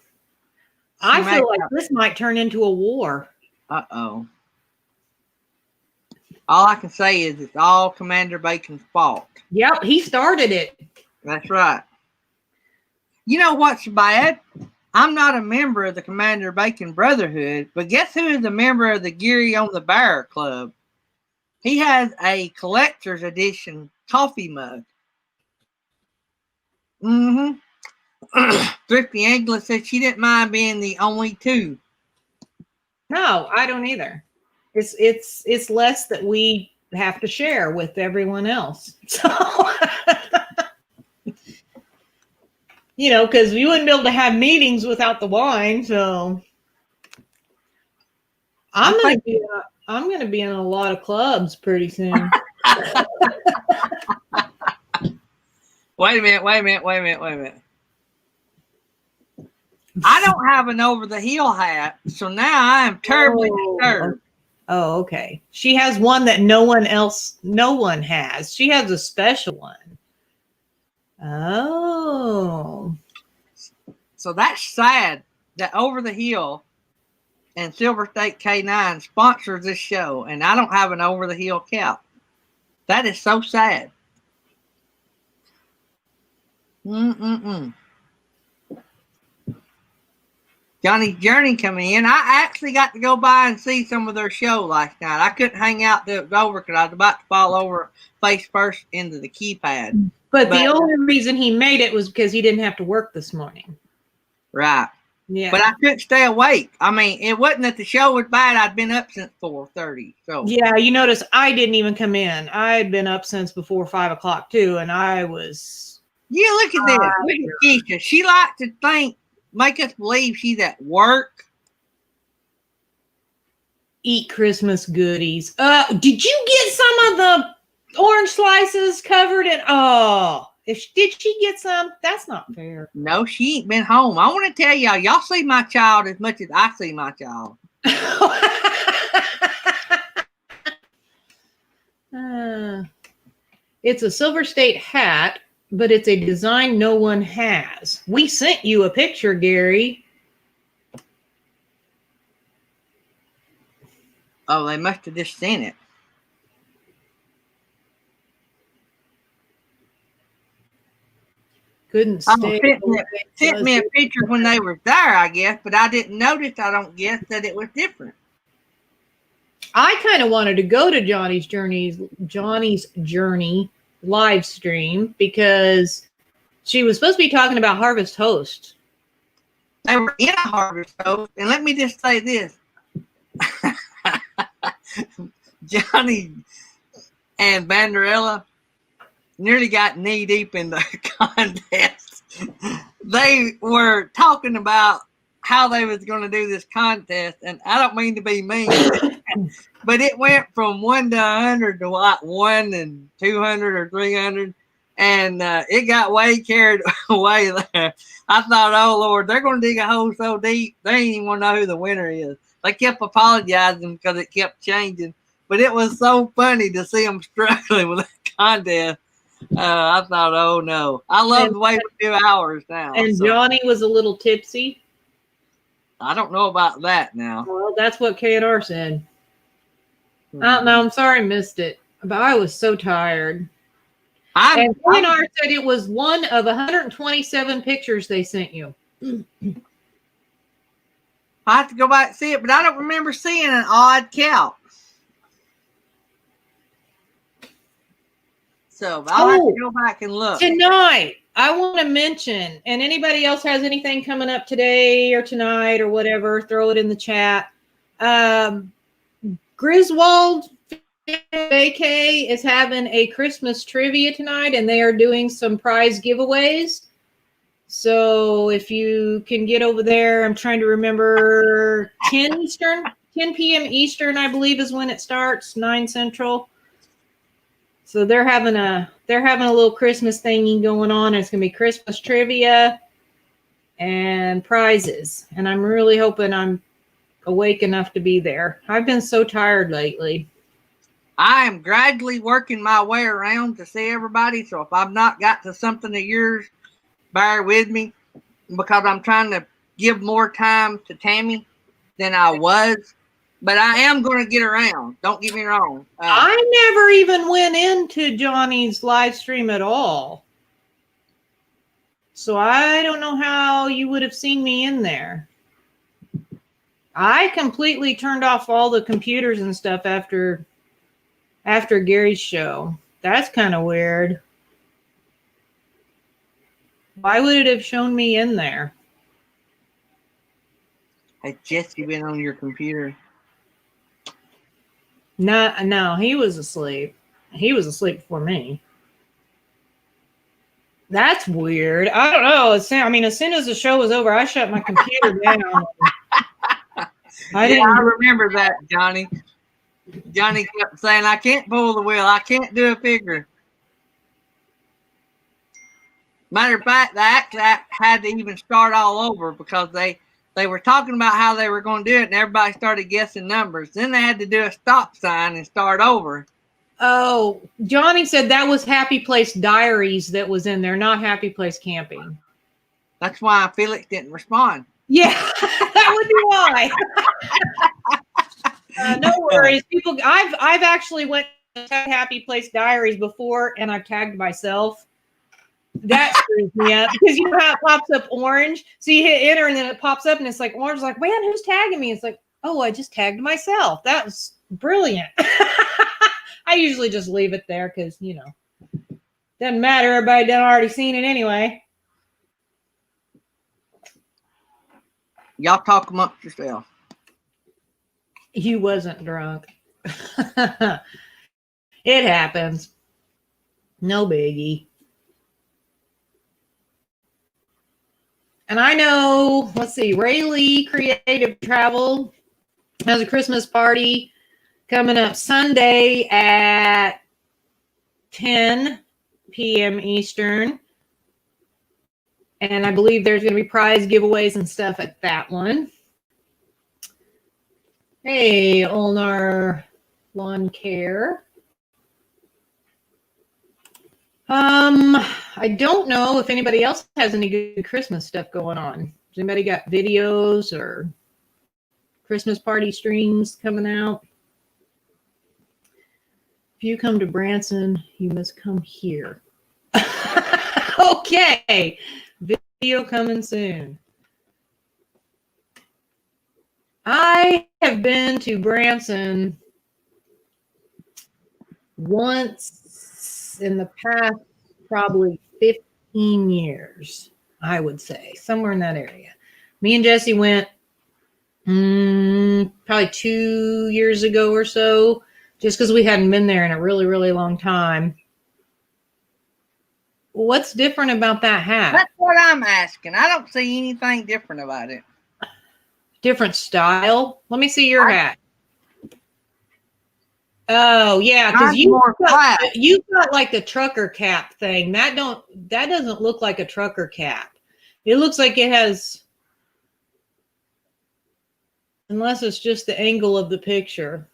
I feel like this might turn into a war. Uh-oh. All I can say is it's all Commander Bacon's fault. Yep, he started it. That's right. You know what's bad? I'm not a member of the Commander Bacon Brotherhood, but guess who is a member of the Geary on the Bear Club? He has a collector's edition coffee mug. Thrifty Angler said she didn't mind being the only two. No, I don't either. It's less that we have to share with everyone else. So, you know, because we wouldn't be able to have meetings without the wine. So, I'm gonna be in a lot of clubs pretty soon. Wait a minute. I don't have an over the heel hat, so now I am terribly disturbed. Oh, okay. She has one that no one has. She has a special one. Oh. So that's sad that Over the Hill and Silver State K9 sponsors this show, and I don't have an Over the Hill cap. That is so sad. Johnny's Journey coming in. I actually got to go by and see some of their show last night. I couldn't hang out till it was over because I was about to fall over face first into the keypad. But the only reason he made it was because he didn't have to work this morning. Right. Yeah. But I couldn't stay awake. I mean, it wasn't that the show was bad. I'd been up since 4:30. So yeah, you notice I didn't even come in. I had been up since before 5 o'clock too, and I was. Yeah, look at this. Look at Keisha. She likes to make us believe she's at work. Eat Christmas goodies. Did you get some of the orange slices covered in? Oh, did she get some? That's not fair. No, she ain't been home. I want to tell y'all see my child as much as I see my child. It's a Silver State hat, but it's a design no one has. We sent you a picture, Gary. Oh, they must have just seen it. Couldn't stay. Sent me a picture when they were there, I guess, but I didn't notice, I don't guess, that it was different. I kind of wanted to go to Johnny's Journey live stream because she was supposed to be talking about Harvest Host. They were in a Harvest Host, and let me just say this. Johnny and Banderella nearly got knee deep in the contest. They were talking about how they was going to do this contest, and I don't mean to be mean, but it went from 1 to 100 to like 1 and 200 or 300, and it got way carried away there. I thought, oh Lord, they're going to dig a hole so deep they ain't even want to know who the winner is. They kept apologizing because it kept changing, but it was so funny to see them struggling with that contest. I thought, oh no, I love the way we do ours now. And so. Johnny was a little tipsy. I don't know about that now. Well, that's what KNR said. I don't know. I'm sorry I missed it, but I was so tired. And KNR said it was one of 127 pictures they sent you. I have to go back and see it, but I don't remember seeing an odd count. So I'll have to go back and look. Tonight, I want to mention, and anybody else has anything coming up today or tonight or whatever, throw it in the chat. Griswold AK is having a Christmas trivia tonight, and they are doing some prize giveaways. So if you can get over there, I'm trying to remember 10 p.m. Eastern, I believe is when it starts, 9 Central. So they're having a little Christmas thingy going on. It's gonna be Christmas trivia and prizes. And I'm really hoping I'm awake enough to be there. I've been so tired lately. I am gradually working my way around to see everybody. So if I've not got to something of yours, bear with me, because I'm trying to give more time to Tammy than I was. But I am going to get around. Don't get me wrong. I never even went into Johnny's live stream at all. So I don't know how you would have seen me in there. I completely turned off all the computers and stuff after Gary's show. That's kind of weird. Why would it have shown me in there? Has Jesse been on your computer? No, he was asleep. He was asleep before me. That's weird. I don't know. As soon as the show was over, I shut my computer down. I remember that, Johnny. Johnny kept saying, I can't pull the wheel. I can't do a figure. Matter of fact, they actually had to even start all over because they were talking about how they were going to do it, and everybody started guessing numbers. Then they had to do a stop sign and start over. Oh, Johnny said that was Happy Place Diaries that was in there, not Happy Place Camping. That's why Felix didn't respond. Yeah, that would be why. No worries, people. I've actually went to Happy Place Diaries before, and I've tagged myself. That screws me up because you know how it pops up orange. So you hit enter, and then it pops up, and it's like orange. Like, man, who's tagging me? It's like, oh, I just tagged myself. That was brilliant. I usually just leave it there because doesn't matter. Everybody done already seen it anyway. Y'all talk amongst yourself. You wasn't drunk. It happens. No biggie. And I know, let's see, Rayleigh Creative Travel has a Christmas party coming up Sunday at 10 p.m. Eastern. And I believe there's going to be prize giveaways and stuff at that one. Hey, Ulnar Lawn Care. I don't know if anybody else has any good Christmas stuff going on. Has anybody got videos or Christmas party streams coming out? If you come to Branson, you must come here. Okay. Video coming soon. I have been to Branson once in the past probably 15 years, I would say, somewhere in that area. Me and Jesse went probably 2 years ago or so, just because we hadn't been there in a really, really long time. What's different about that hat? That's what I'm asking. I don't see anything different about it. Different style? Let me see your hat. Oh yeah, because you've got like the trucker cap thing. That doesn't look like a trucker cap. It looks like it has, unless it's just the angle of the picture.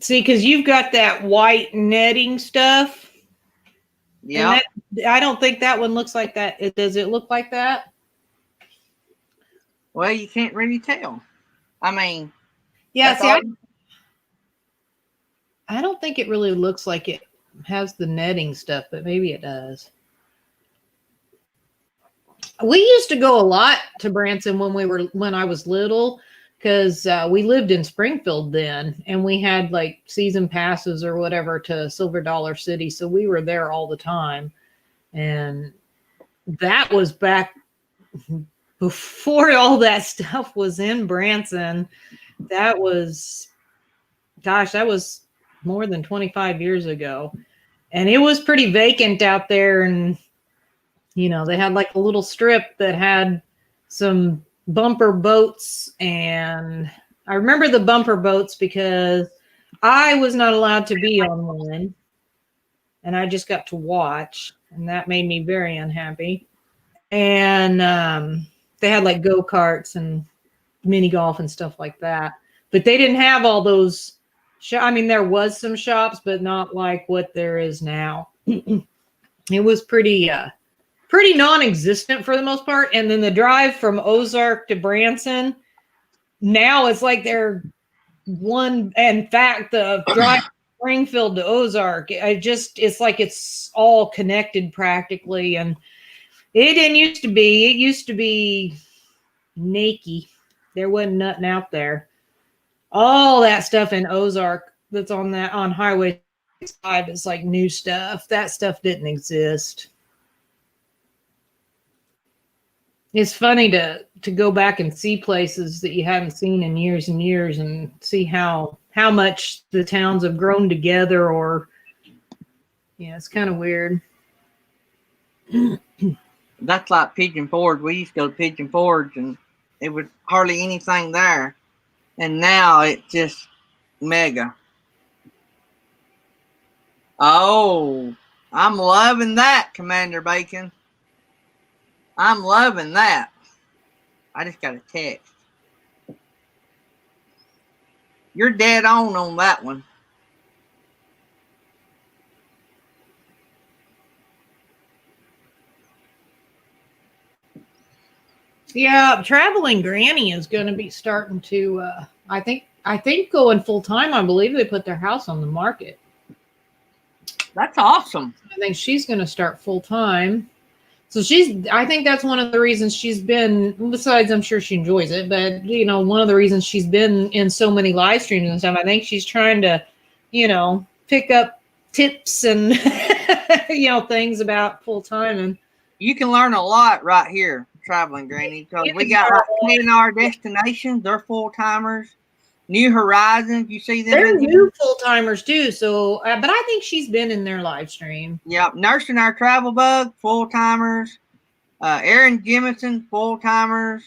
See, because you've got that white netting stuff. Yeah. I don't think that one looks like that. Does it look like that? Well, you can't really tell. I mean, yeah. See, I don't think it really looks like it has the netting stuff, but maybe it does. We used to go a lot to Branson when I was little, because we lived in Springfield then, and we had like season passes or whatever to Silver Dollar City, so we were there all the time. And that was back before all that stuff was in Branson. That was gosh, that was more than 25 years ago. And it was pretty vacant out there. And, you know, they had like a little strip that had some bumper boats. And I remember the bumper boats because I was not allowed to be on one. And I just got to watch. And that made me very unhappy. And they had like go-karts and mini golf and stuff like that. But they didn't have all those. I mean, there was some shops, but not like what there is now. It was pretty non-existent for the most part. And then the drive from Ozark to Branson, now it's like they're one. In fact, the drive from Springfield to Ozark, it's like it's all connected practically. And it didn't used to be. It used to be naked. There wasn't nothing out there. All that stuff in Ozark that's on Highway 5 is like new stuff. That stuff didn't exist. It's funny to go back and see places that you haven't seen in years and years and see how much the towns have grown together, or it's kind of weird. That's like Pigeon Forge. We used to go to Pigeon Forge and it was hardly anything there. And now it's just mega. Oh, I'm loving that, Commander Bacon. I'm loving that. I just got a text. You're dead on that one. Yeah, Traveling Granny is going to be starting to, I think going full time. I believe they put their house on the market. That's awesome. I think she's going to start full time. So I think that's one of the reasons she's been, besides I'm sure she enjoys it, but one of the reasons she's been in so many live streams and stuff, I think she's trying to, pick up tips and, things about full time. And you can learn a lot right here, Traveling Granny, because we got like KNR Destinations. They're full timers. New Horizons, you see them? They're new full timers too. So, but I think she's been in their live stream. Yep, Nursing Our Travel Bug, full timers. Aaron Jemison, full timers.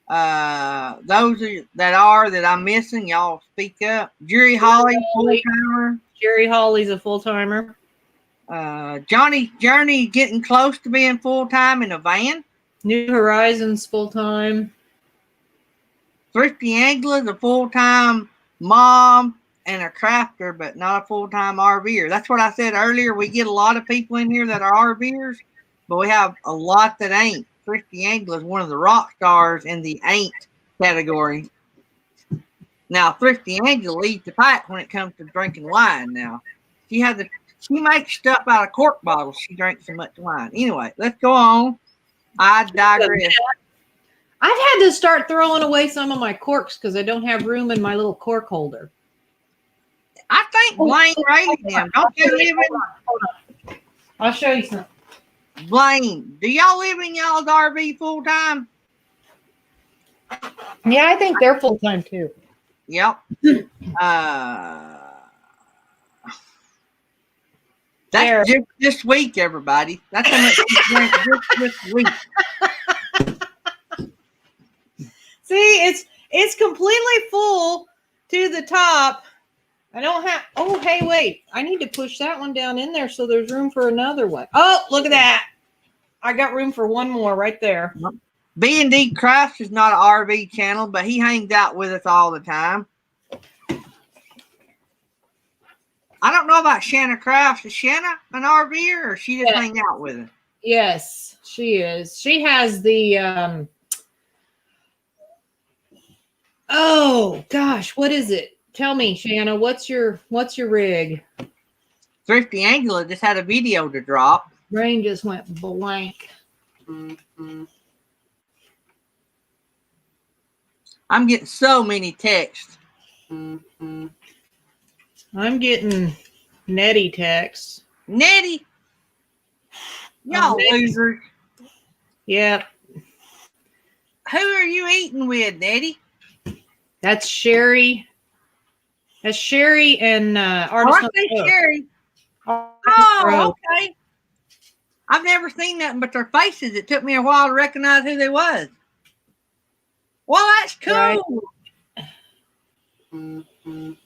Those that I'm missing, y'all speak up. Jerry Holly, full timer. Jerry Holly's a full timer. Johnny's Journey getting close to being full time in a van. New Horizons full time. Thrifty Angler's a full time mom and a crafter, but not a full time RVer. That's what I said earlier. We get a lot of people in here that are RVers, but we have a lot that ain't. Thrifty Angler is one of the rock stars in the ain't category. Now, Thrifty Angler leads the pack when it comes to drinking wine. Now, she makes stuff out of cork bottles. She drinks so much wine. Anyway, let's go on. I digress. I've had to start throwing away some of my corks because I don't have room in my little cork holder. I think Blaine raised them. Don't they live in? Hold on. I'll show you something. Blaine, do y'all live in y'all's RV full time? Yeah, I think they're full time too. Yep. That's just this week, everybody. That's how much you drink just this week. See, it's completely full to the top. I don't have. Oh, hey, wait! I need to push that one down in there so there's room for another one. Oh, look at that! I got room for one more right there. B&D Crafts is not an RV channel, but he hangs out with us all the time. I don't know about Shanna Crafts. Is Shanna an RVer, or she just hang out with us? Yes, she is. She has the oh gosh, what is it? Tell me, Shanna, what's your rig? Thrifty Angler just had a video to drop. Brain just went blank. I'm getting so many texts. I'm getting Nettie texts. Nettie, y'all losers. Yep. Who are you eating with, Nettie? That's Sherry. That's Sherry and Oh, Artist I on see the Road. Sherry. Artist on the Oh, Road. okay. I've never seen nothing but their faces. It took me a while to recognize who they was. Well, that's cool. Right.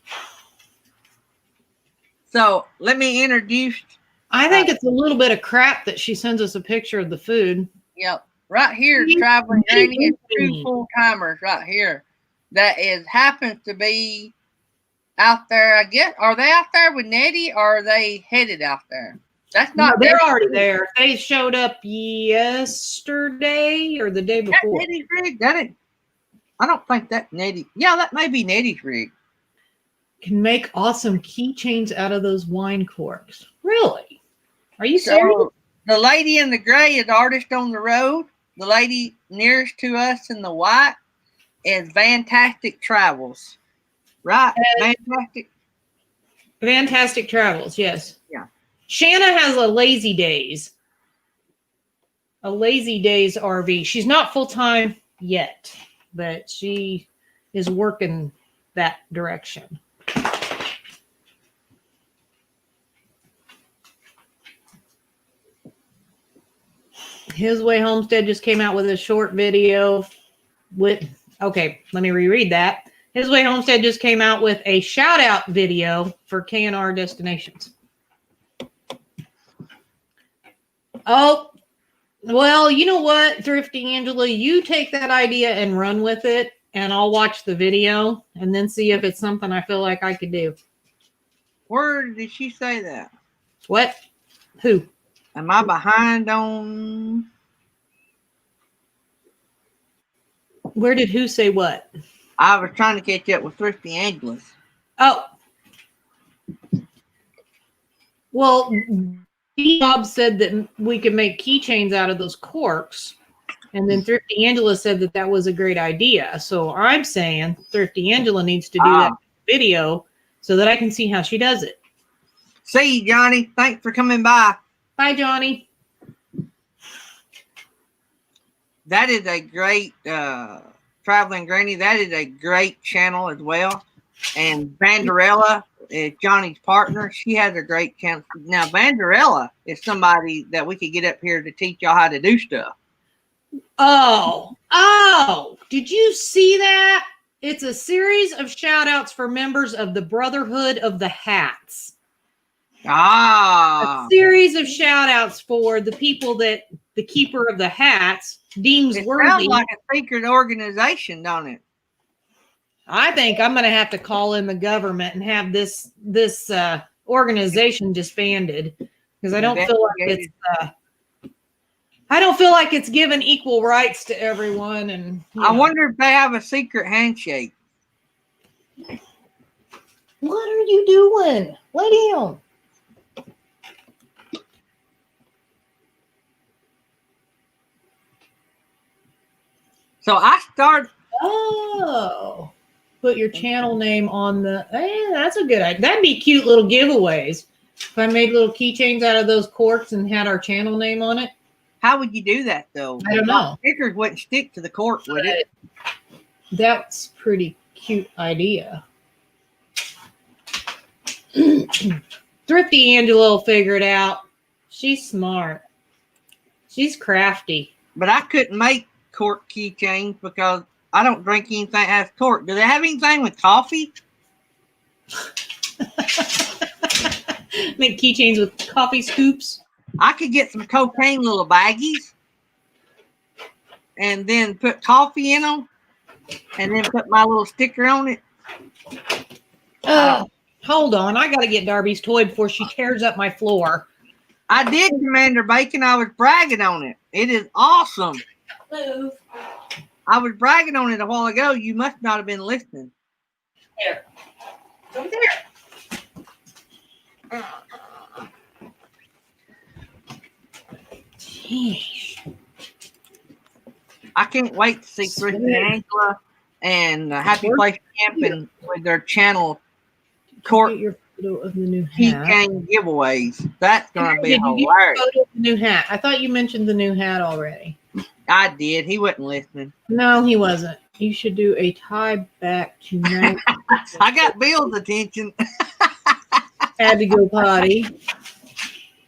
So let me introduce. I think it's a little bit of crap that she sends us a picture of the food. Yep, right here, Traveling Granny is two full timers right here. That is happens to be out there. I guess are they out there with Nettie, or are they headed out there? That's No, not. they're Nettie's already rig. there. They showed up yesterday or the day That before. Nettie's rig. That ain't. I don't think that Nettie. Yeah, that may be Nettie's rig. Can make awesome keychains out of those wine corks. Really? Are you So, serious? the lady in the gray is Artist on the Road. The lady nearest to us in the white is Fantastic Travels. Right? Fantastic. Fantastic Travels, yes. Yeah. Shanna has a Lazy Days. A Lazy Days RV. She's not full-time yet, but she is working that direction. His Way Homestead just came out with a short video with, okay, let me reread that. His Way Homestead just came out with a shout out video for K&R Destinations. Oh, well, you know what, Thrifty Angela, you take that idea and run with it, and I'll watch the video and then see if it's something I feel like I could do. Where did she say that? What? Who? Am I behind on? Where did who say what? I was trying to catch up with Thrifty Anglers. Oh. Well, Bob said that we could make keychains out of those corks. And then Thrifty Angela said that that was a great idea. So I'm saying Thrifty Angela needs to do that video so that I can see how she does it. See you, Johnny. Thanks for coming by. Bye, Johnny. That is a great Traveling Granny. That is a great channel as well. And Banderella is Johnny's partner. She has a great channel. Now, Banderella is somebody that we could get up here to teach y'all how to do stuff. Oh, did you see that? It's a series of shout outs for members of the Brotherhood of the Hats. A series of shout outs for the people that the Keeper of the Hats deems worthy. Sounds like a secret organization, don't it? I think I'm going to have to call in the government and have this organization disbanded because I don't feel like it's I don't feel like it's given equal rights to everyone. And I wonder if they have a secret handshake. What are you doing? Lay down. So I started. Oh, put your channel name on the. That's a good idea. That'd be cute little giveaways. If I made little keychains out of those corks and had our channel name on it. How would you do that though? I don't know. Stickers wouldn't stick to the cork, would it? That's pretty cute idea. Thrifty Angela will figure it out. She's smart. She's crafty. But I couldn't make cork keychains because I don't drink anything that has cork. Do they have anything with coffee? Make keychains with coffee scoops. I could get some cocaine little baggies and then put coffee in them and then put my little sticker on it. Hold on. I got to get Darby's toy before she tears up my floor. I did, Commander Bacon. I was bragging on it. It is awesome. Move. I was bragging on it a while ago. You must not have been listening. There. Over there. I can't wait to see Thrifty Angela and Happy Place Camping with their channel cork your photo of the new hat. keychain giveaways. That's going to be Did you get hilarious. a photo of the new hat? I thought you mentioned the new hat already. I did. He wasn't listening. No, he wasn't. You should do a tie back to night. I got Bill's attention. Had to go potty.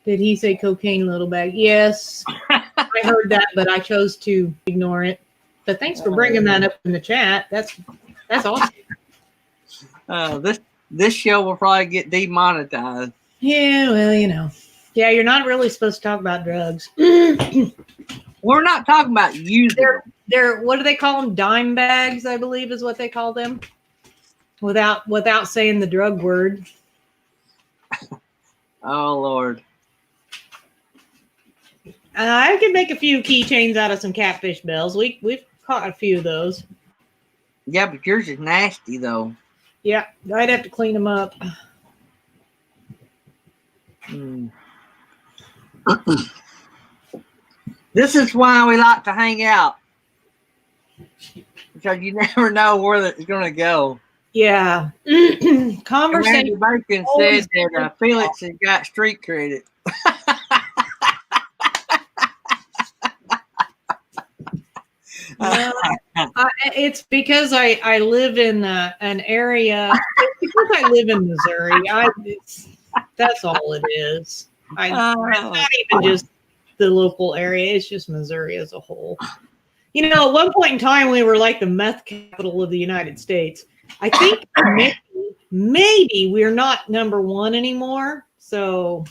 Did he say cocaine little bag? Yes. I heard that, but I chose to ignore it. But thanks for bringing that up in the chat. That's awesome. This show will probably get demonetized. Yeah, well, you know. Yeah, you're not really supposed to talk about drugs. We're not talking about using them. They're what do they call them? Dime bags, I believe, is what they call them. Without saying the drug word. Oh Lord. I could make a few keychains out of some catfish bells. We've caught a few of those. Yeah, but yours is nasty though. Yeah, I'd have to clean them up. This is why we like to hang out. Because you never know where it's going to go. Yeah. Conversation. Randy Bacon said that Felix has got street credit. It's because I live in an area. It's because I live in Missouri. That's all it is. It's not even just the local area. It's just Missouri as a whole. You know, at one point in time, we were like the meth capital of the United States. I think maybe we're not number one anymore. So,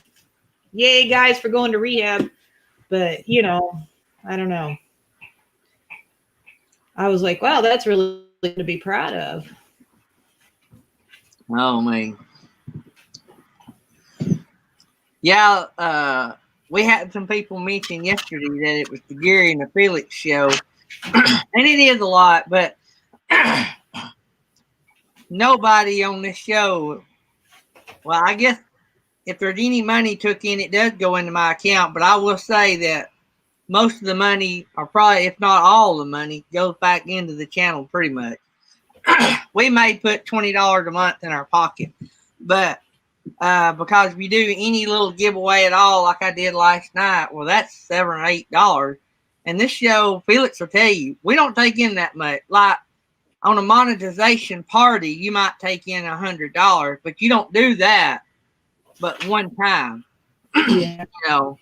yay, guys, for going to rehab. But, you know, I don't know. I was like, wow, that's really to be proud of. Oh, man. Yeah, we had some people mention yesterday that it was the Gary and the Felix show. And it is a lot, but nobody on this show, well, I guess if there's any money took in, it does go into my account, but I will say that most of the money, or probably if not all the money, goes back into the channel pretty much. We may put $20 a month in our pocket, but because if you do any little giveaway at all, like I did last night, well, that's $7 or $8. And this show, Felix will tell you, we don't take in that much. Like on a monetization party, you might take in $100, but you don't do that but one time. Yeah. You know.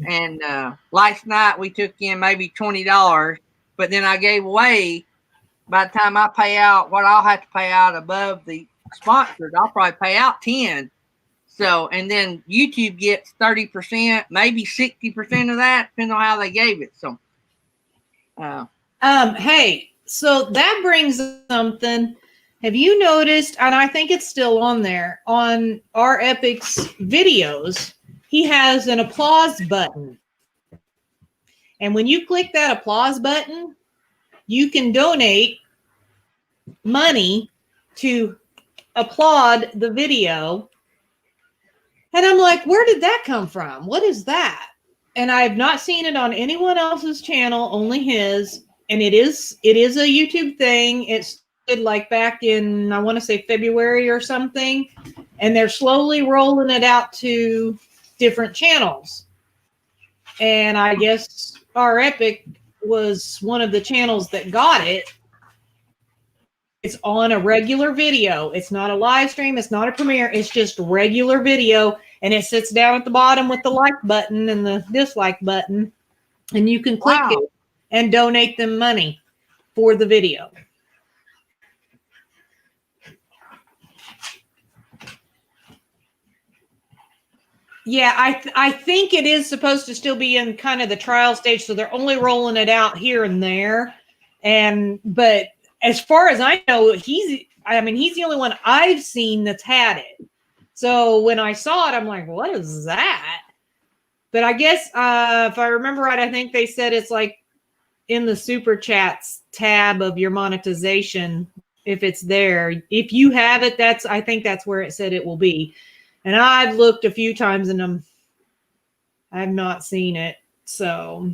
And last night we took in maybe $20, but then I gave away, by the time I pay out what I'll have to pay out above the sponsored, I'll probably pay out 10. So, and then YouTube gets 30%, maybe 60% of that, depending on how they gave it. So, hey, so that brings something. Have you noticed, and I think it's still on there, on our Epic's videos, he has an applause button. And when you click that applause button, you can donate money to applaud the video. And I'm like, where did that come from? What is that? And I have not seen it on anyone else's channel, only his. And it is a YouTube thing. It started like back in, I want to say February or something. And they're slowly rolling it out to different channels. And I guess our Epic was one of the channels that got it. It's on a regular video. It's not a live stream. It's not a premiere. It's just regular video. And it sits down at the bottom with the like button and the dislike button. And you can click it and donate them money for the video. Yeah, I think it is supposed to still be in kind of the trial stage. So they're only rolling it out here and there. But as far as I know, he's the only one I've seen that's had it. So when I saw it, I'm like, what is that? But I guess if I remember right, I think they said it's like in the super chats tab of your monetization. If it's there, if you have it, I think that's where it said it will be. And I've looked a few times and I've not seen it. So.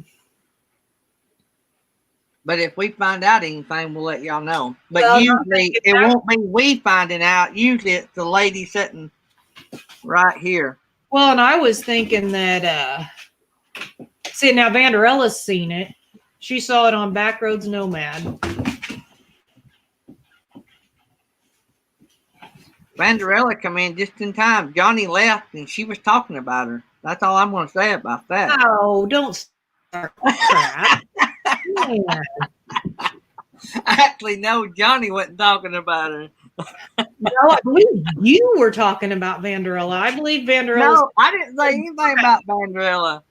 But if we find out anything, we'll let y'all know. But usually it won't be we finding out. Usually it's the lady sitting right here. Well, and I was thinking that, see, now Vanderella's seen it. She saw it on Backroads Nomad. Vanderella come in just in time. Johnny left and she was talking about her. That's all I'm going to say about that. Oh, don't start crap. Man. Actually, no, Johnny wasn't talking about her. No, I believe you were talking about Vanderella. I believe Vanderella. No, I didn't say anything about Vanderella.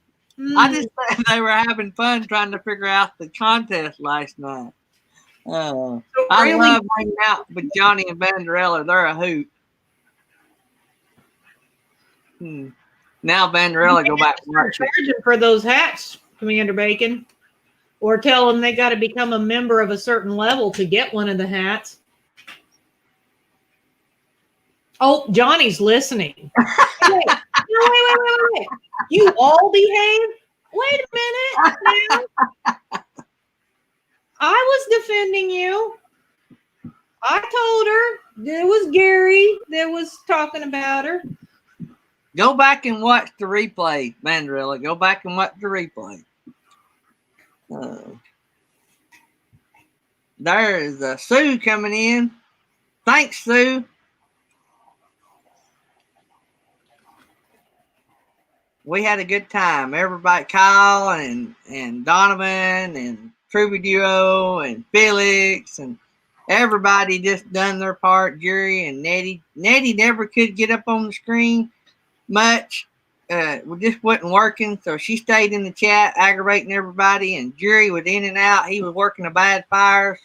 I just said they were having fun trying to figure out the contest last night. So I really, love hanging out with Johnny and Vanderella. They're a hoot. Now Vanderella go back to work. charge them for those hats, Commander Bacon, or tell them they got to become a member of a certain level to get one of the hats. Oh, Johnny's listening. Wait. You all behave? Wait a minute. Now. I was defending you. I told her there was Gary that was talking about her. Go back and watch the replay, Vanderella. Go back and watch the replay. There is Sue coming in. Thanks, Sue. We had a good time. Everybody, Kyle and Donovan and Truby Duo and Felix and everybody just done their part. Jerry and Nettie. Nettie never could get up on the screen much. We just wasn't working, so she stayed in the chat aggravating everybody, and Jerry was in and out. He was working a bad fire.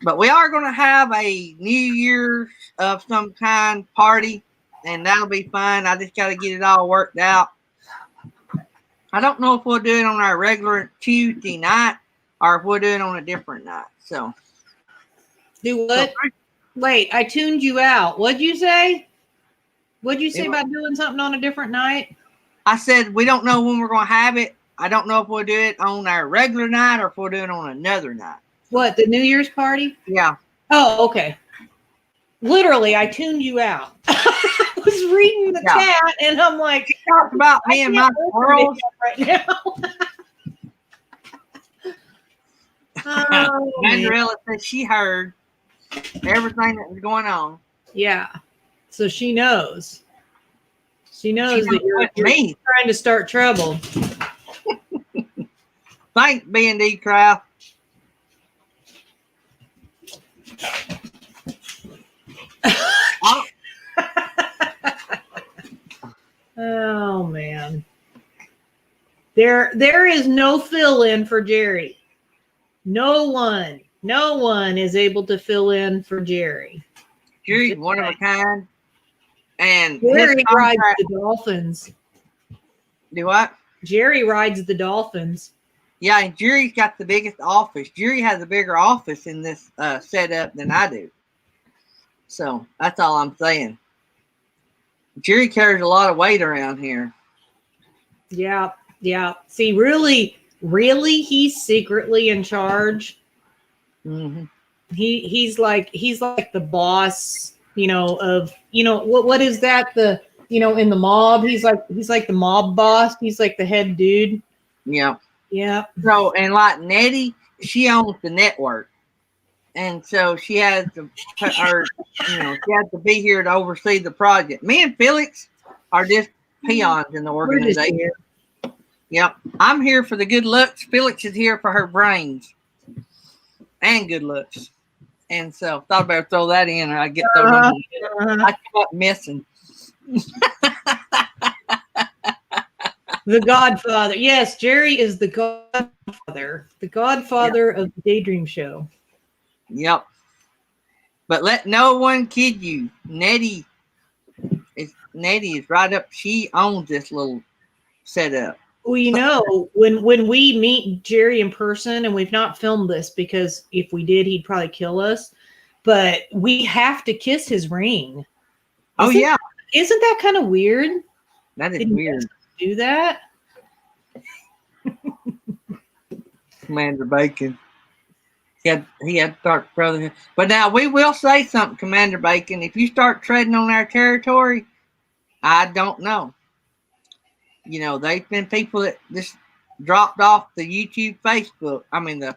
But we are going to have a New Year's of some kind party, and that'll be fun. I just got to get it all worked out. I don't know if we'll do it on our regular Tuesday night or if we'll do it on a different night. So Do what? Wait, I tuned you out. What'd you say? What'd you say It- about doing something on a different night? I said we don't know when we're going to have it. I don't know if we'll do it on our regular night or if we'll do it on another night. What, the New Year's party? Yeah. Oh, okay. Literally, I tuned you out. I was reading the Yeah. chat, and I'm like, Talk about me and my girls. right now. Oh, man. Vanderella said she heard everything that was going on. Yeah. So she knows. She knows She that you're with me. trying to start trouble. Thanks, B&D Craft. Oh man. There is no fill-in for Jerry. No one is able to fill in for Jerry. Jerry's one of a kind. And Jerry his rides contract, the Dolphins. do what? Jerry rides the Dolphins. Yeah, and Jerry's got the biggest office. Jerry has a bigger office in this setup than I do. So that's all I'm saying. Jerry carries a lot of weight around here. Yeah. See, really, he's secretly in charge. Mm-hmm. He's like the boss, of what is that, the in the mob, he's like the mob boss, he's like the head dude. Yeah. So, and like Nettie, she owns the network, and so she has to she has to be here to oversee the project. Me and Felix are just peons in the organization. Yep, I'm here for the good looks. Felix is here for her brains and good looks. And so thought I'd better throw that in, or I get those. I come up missing. The Godfather. Yes, Jerry is the Godfather. The Godfather of the Daydream Show. Yep. But let no one kid you. Nettie is right up. She owns this little setup. Well, when we meet Jerry in person, and we've not filmed this because if we did, he'd probably kill us. But we have to kiss his ring. Isn't that kind of weird? That is weird. Do that? Commander Bacon. He had to start brotherhood. But now we will say something, Commander Bacon. If you start treading on our territory, I don't know. They've been people that just dropped off the YouTube Facebook. I mean the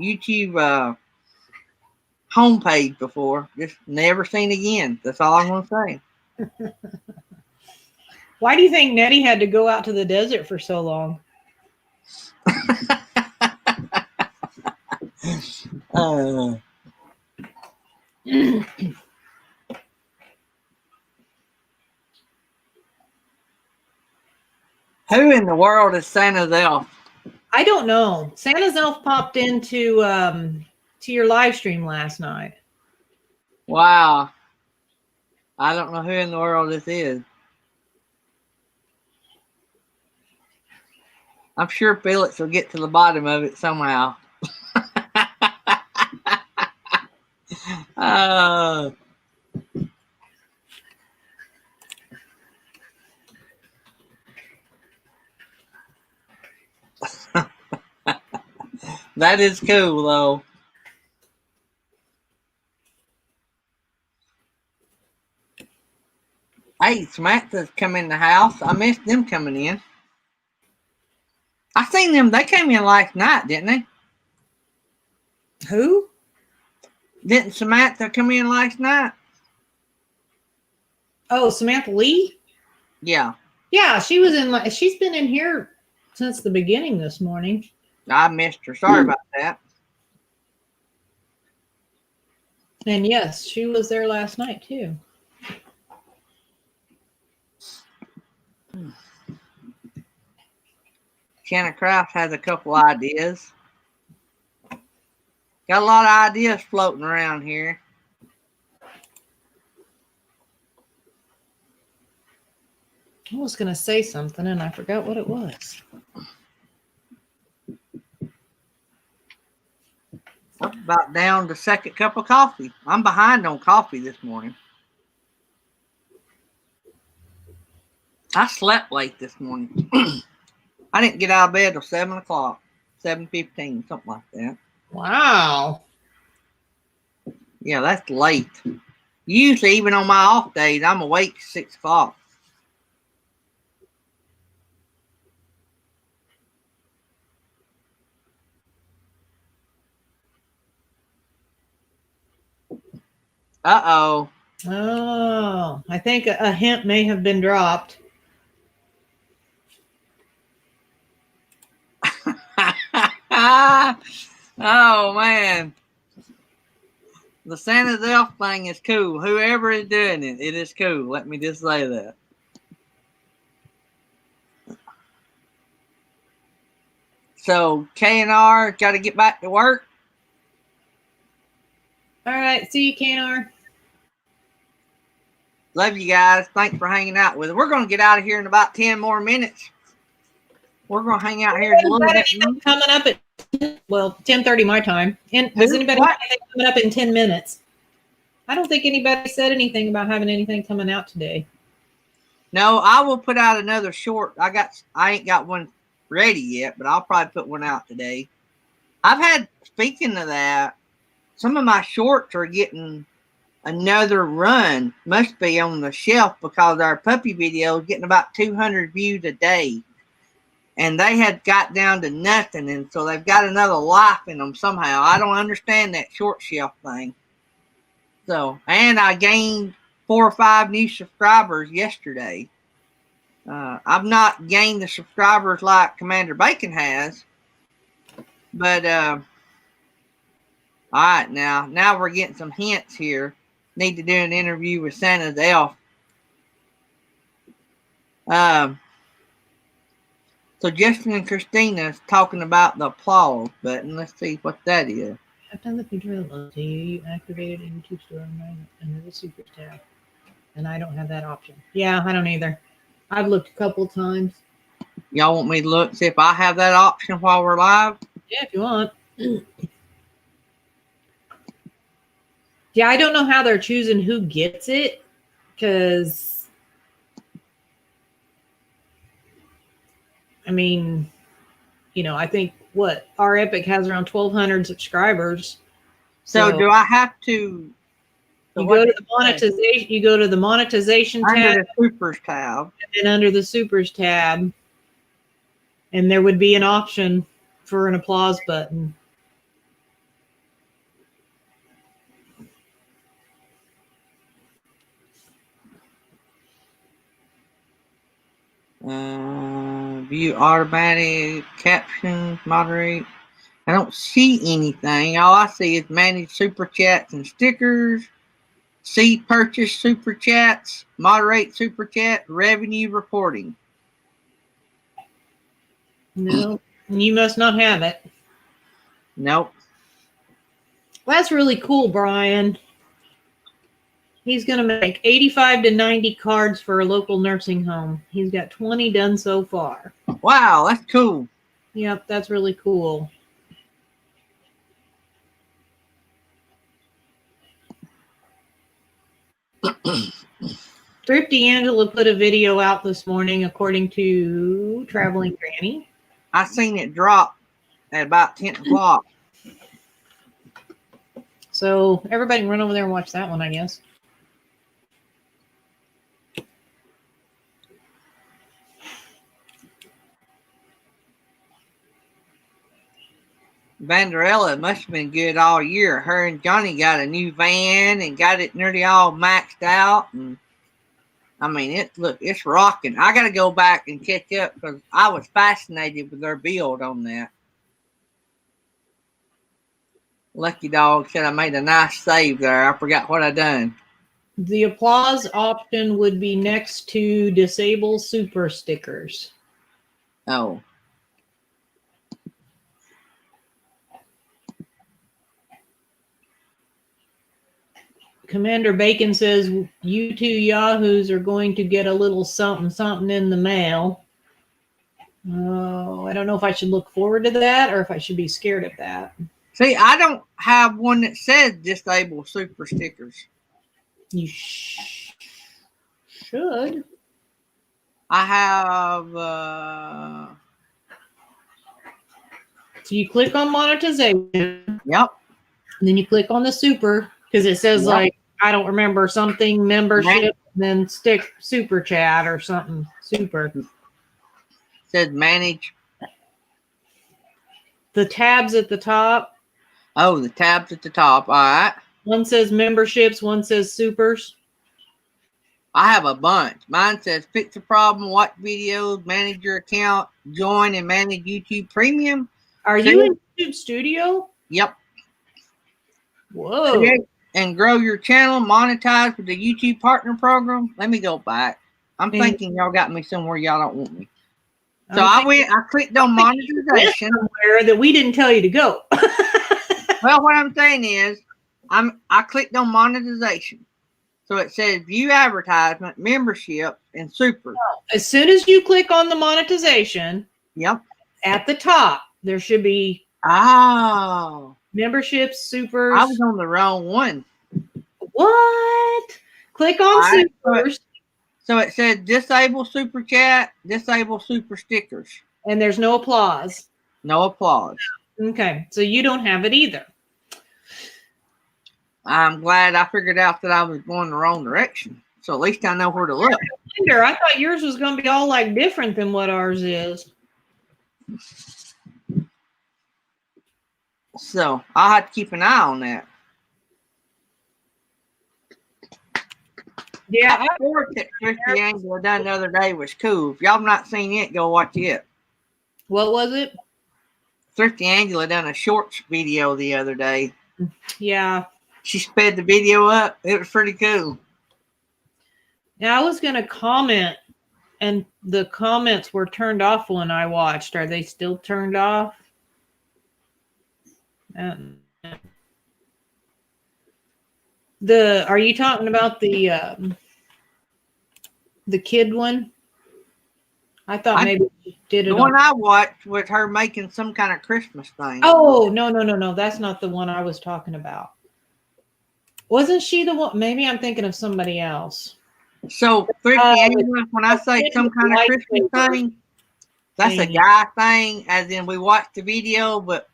YouTube homepage before. Just never seen again. That's all I'm gonna say. Why do you think Nettie had to go out to the desert for so long? Who in the world is Santa's elf? I don't know. Santa's elf popped into to your live stream last night. Wow. I don't know who in the world this is. I'm sure Felix will get to the bottom of it somehow. That is cool, though. Hey, Samantha's come in the house. I missed them coming in. I seen them. They came in last night, didn't they? Who? Didn't Samantha come in last night? Oh, Samantha Lee? Yeah. Yeah, she was in. She's been in here since the beginning this morning. I missed her. Sorry about that. And yes, she was there last night too. Shannon Kraft has a couple ideas. Got a lot of ideas floating around here. I was going to say something and I forgot what it was. I'm about down the second cup of coffee. I'm behind on coffee this morning. I slept late this morning. I didn't get out of bed till 7 o'clock, 7:15, something like that. Wow. Yeah, that's late. Usually, even on my off days, I'm awake at 6 o'clock. Uh-oh. Oh, I think a hint may have been dropped. Oh, man. The Santa's elf thing is cool. Whoever is doing it, it is cool. Let me just say that. So, K&R got to get back to work. All right. See you, KNR. Love you guys. Thanks for hanging out with us. We're going to get out of here in about 10 more minutes. We're going to hang out here a little bit. Coming up at 10:30 my time. And does anybody have anything coming up in 10 minutes? I don't think anybody said anything about having anything coming out today. No, I will put out another short. I ain't got one ready yet, but I'll probably put one out today. Speaking of that, some of my shorts are getting another run. Must be on the shelf because our puppy video is getting about 200 views a day. And they had got down to nothing, and so they've got another life in them somehow. I don't understand that short shelf thing. So, and I gained 4 or 5 new subscribers yesterday. I've not gained the subscribers like Commander Bacon has, but all right, now we're getting some hints here. Need to do an interview with Santa's elf. So Justin and Christina is talking about the applause button. Let's see what that is. I've done the feature of you activated in YouTube Store under the Super tab. And I don't have that option. Yeah, I don't either. I've looked a couple of times. Y'all want me to look, see if I have that option while we're live? Yeah, if you want. Yeah, I don't know how they're choosing who gets it. Because, I mean, I think our Epic has around 1,200 subscribers. So do I have to? You go to the monetization. You go to the monetization tab. Under the Supers tab. And then under the Supers tab, and there would be an option for an applause button. View automatic captions, moderate. I don't see anything. All I see is manage super chats and stickers. See purchase super chats, moderate super chat, revenue reporting. No, you must not have it. Nope. That's really cool, Brian. He's going to make 85 to 90 cards for a local nursing home. He's got 20 done so far. Wow, that's cool. Yep, that's really cool. Thrifty Angela put a video out this morning, according to Traveling Granny. I seen it drop at about 10 o'clock. So everybody can run over there and watch that one, I guess. Vanderella must have been good all year. Her and Johnny got a new van and got it nearly all maxed out. And I mean, it's rocking. I got to go back and catch up because I was fascinated with their build on that. Lucky Dog said I made a nice save there. I forgot what I done. The applause option would be next to disable super stickers. Oh. Commander Bacon says, you two yahoos are going to get a little something, something in the mail. Oh, I don't know if I should look forward to that or if I should be scared of that. See, I don't have one that says disable super stickers. You should. I have, So you click on monetization. Yep. And then you click on the super because it says like, I don't remember something membership, then stick super chat or something super. Says manage. The tabs at the top. Oh, the tabs at the top. All right. One says memberships, one says supers. I have a bunch. Mine says fix a problem, watch videos, manage your account, join and manage YouTube Premium. Are you in YouTube Studio? Yep. Whoa. Create and grow your channel, monetize with the YouTube Partner Program. Let me go back. I'm thinking y'all got me somewhere y'all don't want me. So I clicked on monetization. Somewhere that we didn't tell you to go. Well, what I'm saying is, I clicked on monetization. So it says view advertisement, membership, and super. As soon as you click on the monetization, yep, at the top there should be memberships, supers. I was on the wrong one. What? Click on supers. So it said disable super chat, disable super stickers. And there's no applause. No applause. Okay, so you don't have it either. I'm glad I figured out that I was going the wrong direction. So at least I know where to look. I thought yours was going to be all like different than what ours is. So I'll have to keep an eye on that. Yeah, I thought that Thrifty Angela done the other day was cool. If y'all have not seen it, go watch it. What was it? Thrifty Angela done a shorts video the other day. Yeah. She sped the video up. It was pretty cool. Now I was going to comment, and the comments were turned off when I watched. Are they still turned off? Are you talking about the kid one? I thought maybe she did it. The one I watched was her making some kind of Christmas thing. Oh, no. That's not the one I was talking about. Wasn't she the one? Maybe I'm thinking of somebody else. So, Thrifty Angela, when I say some kind of Christmas thing, that's a guy thing, as in we watched the video, but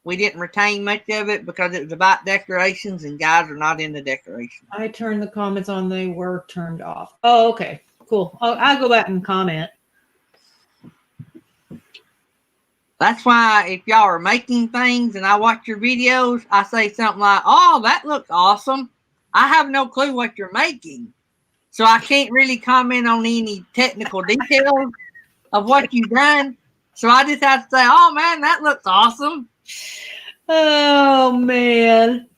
we didn't retain much of it because it was about decorations, and guys are not into decorations. I turned the comments on. They were turned off. Oh, okay. Cool. I'll go back and comment. That's why if y'all are making things and I watch your videos, I say something like, "Oh, that looks awesome." I have no clue what you're making, so I can't really comment on any technical details of what you've done. So I just have to say, "Oh man, that looks awesome." Oh man.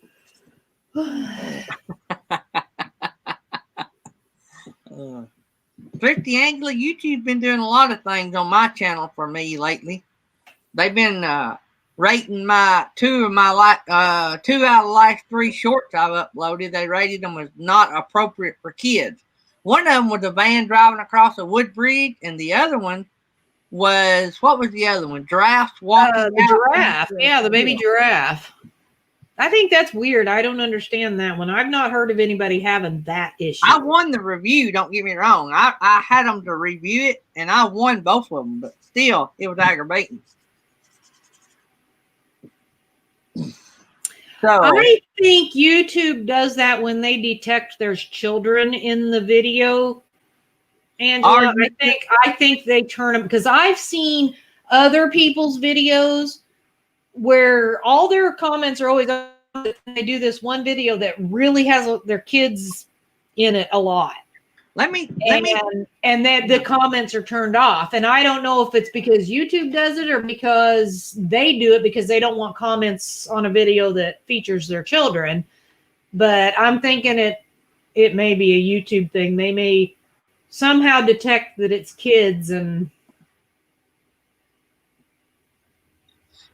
Thrifty Angler, YouTube's been doing a lot of things on my channel for me lately. They've been rating two out of the last 3 shorts I've uploaded. They rated them as not appropriate for kids. One of them was a van driving across a wood bridge, and the other one was, what was the other one? Giraffes walking. The giraffe. Yeah, the baby giraffe. I think that's weird. I don't understand that one. I've not heard of anybody having that issue. I won the review, don't get me wrong. I had them to review it, and I won both of them, but still, it was aggravating. So I think YouTube does that when they detect there's children in the video. Angela, I think they turn them, because I've seen other people's videos where all their comments are always, they do this one video that really has their kids in it a lot. And then the comments are turned off. And I don't know if it's because YouTube does it or because they do it because they don't want comments on a video that features their children. But I'm thinking it may be a YouTube thing. They may somehow detect that it's kids. And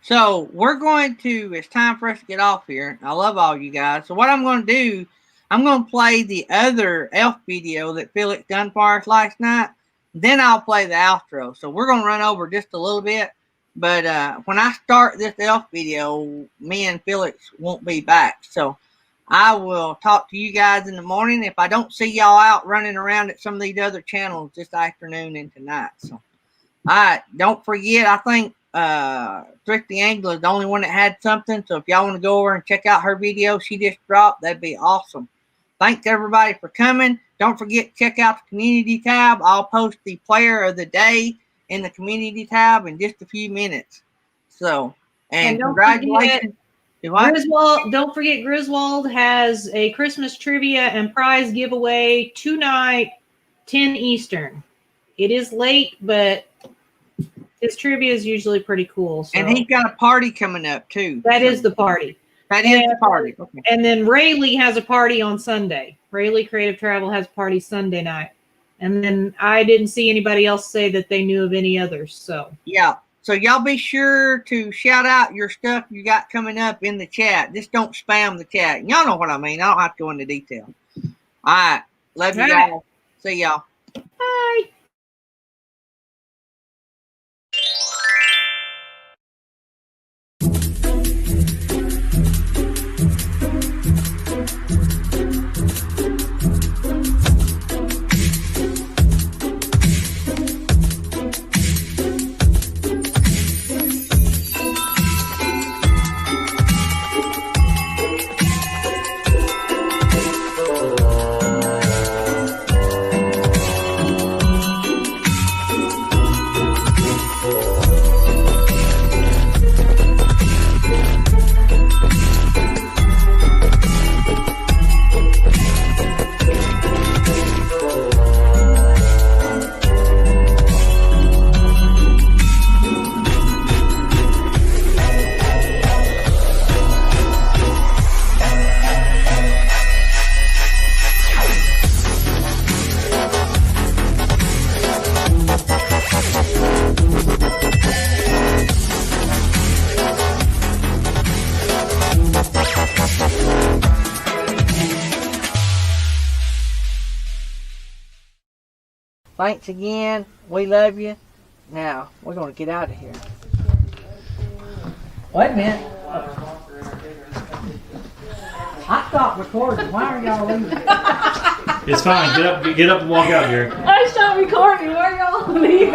so it's time for us to get off here. I love all you guys. So what I'm going to do, I'm going to play the other elf video that Felix done for us last night. Then I'll play the outro. So we're going to run over just a little bit. But when I start this elf video, me and Felix won't be back. So I will talk to you guys in the morning if I don't see y'all out running around at some of these other channels this afternoon and tonight. So, all right, don't forget, I think Thrifty Angler is the only one that had something. So if y'all want to go over and check out her video she just dropped, that'd be awesome. Thanks everybody for coming. Don't forget to check out the community tab. I'll post the player of the day in the community tab in just a few minutes. So, and congratulations. Griswold, don't forget Griswold has a Christmas trivia and prize giveaway tonight, 10 Eastern. It is late, but his trivia is usually pretty cool. So. And he's got a party coming up too. That is the party. That is the party. Okay. And then Rayleigh has a party on Sunday. Rayleigh Creative Travel has a party Sunday night. And then I didn't see anybody else say that they knew of any others. So yeah. So y'all be sure to shout out your stuff you got coming up in the chat. Just don't spam the chat. Y'all know what I mean. I don't have to go into detail. All right. Love you guys. See y'all. Bye. Thanks again. We love you. Now, we're going to get out of here. Wait a minute. I stopped recording. Why are y'all leaving? It's fine. Get up and walk out here. I stopped recording. Why are y'all leaving?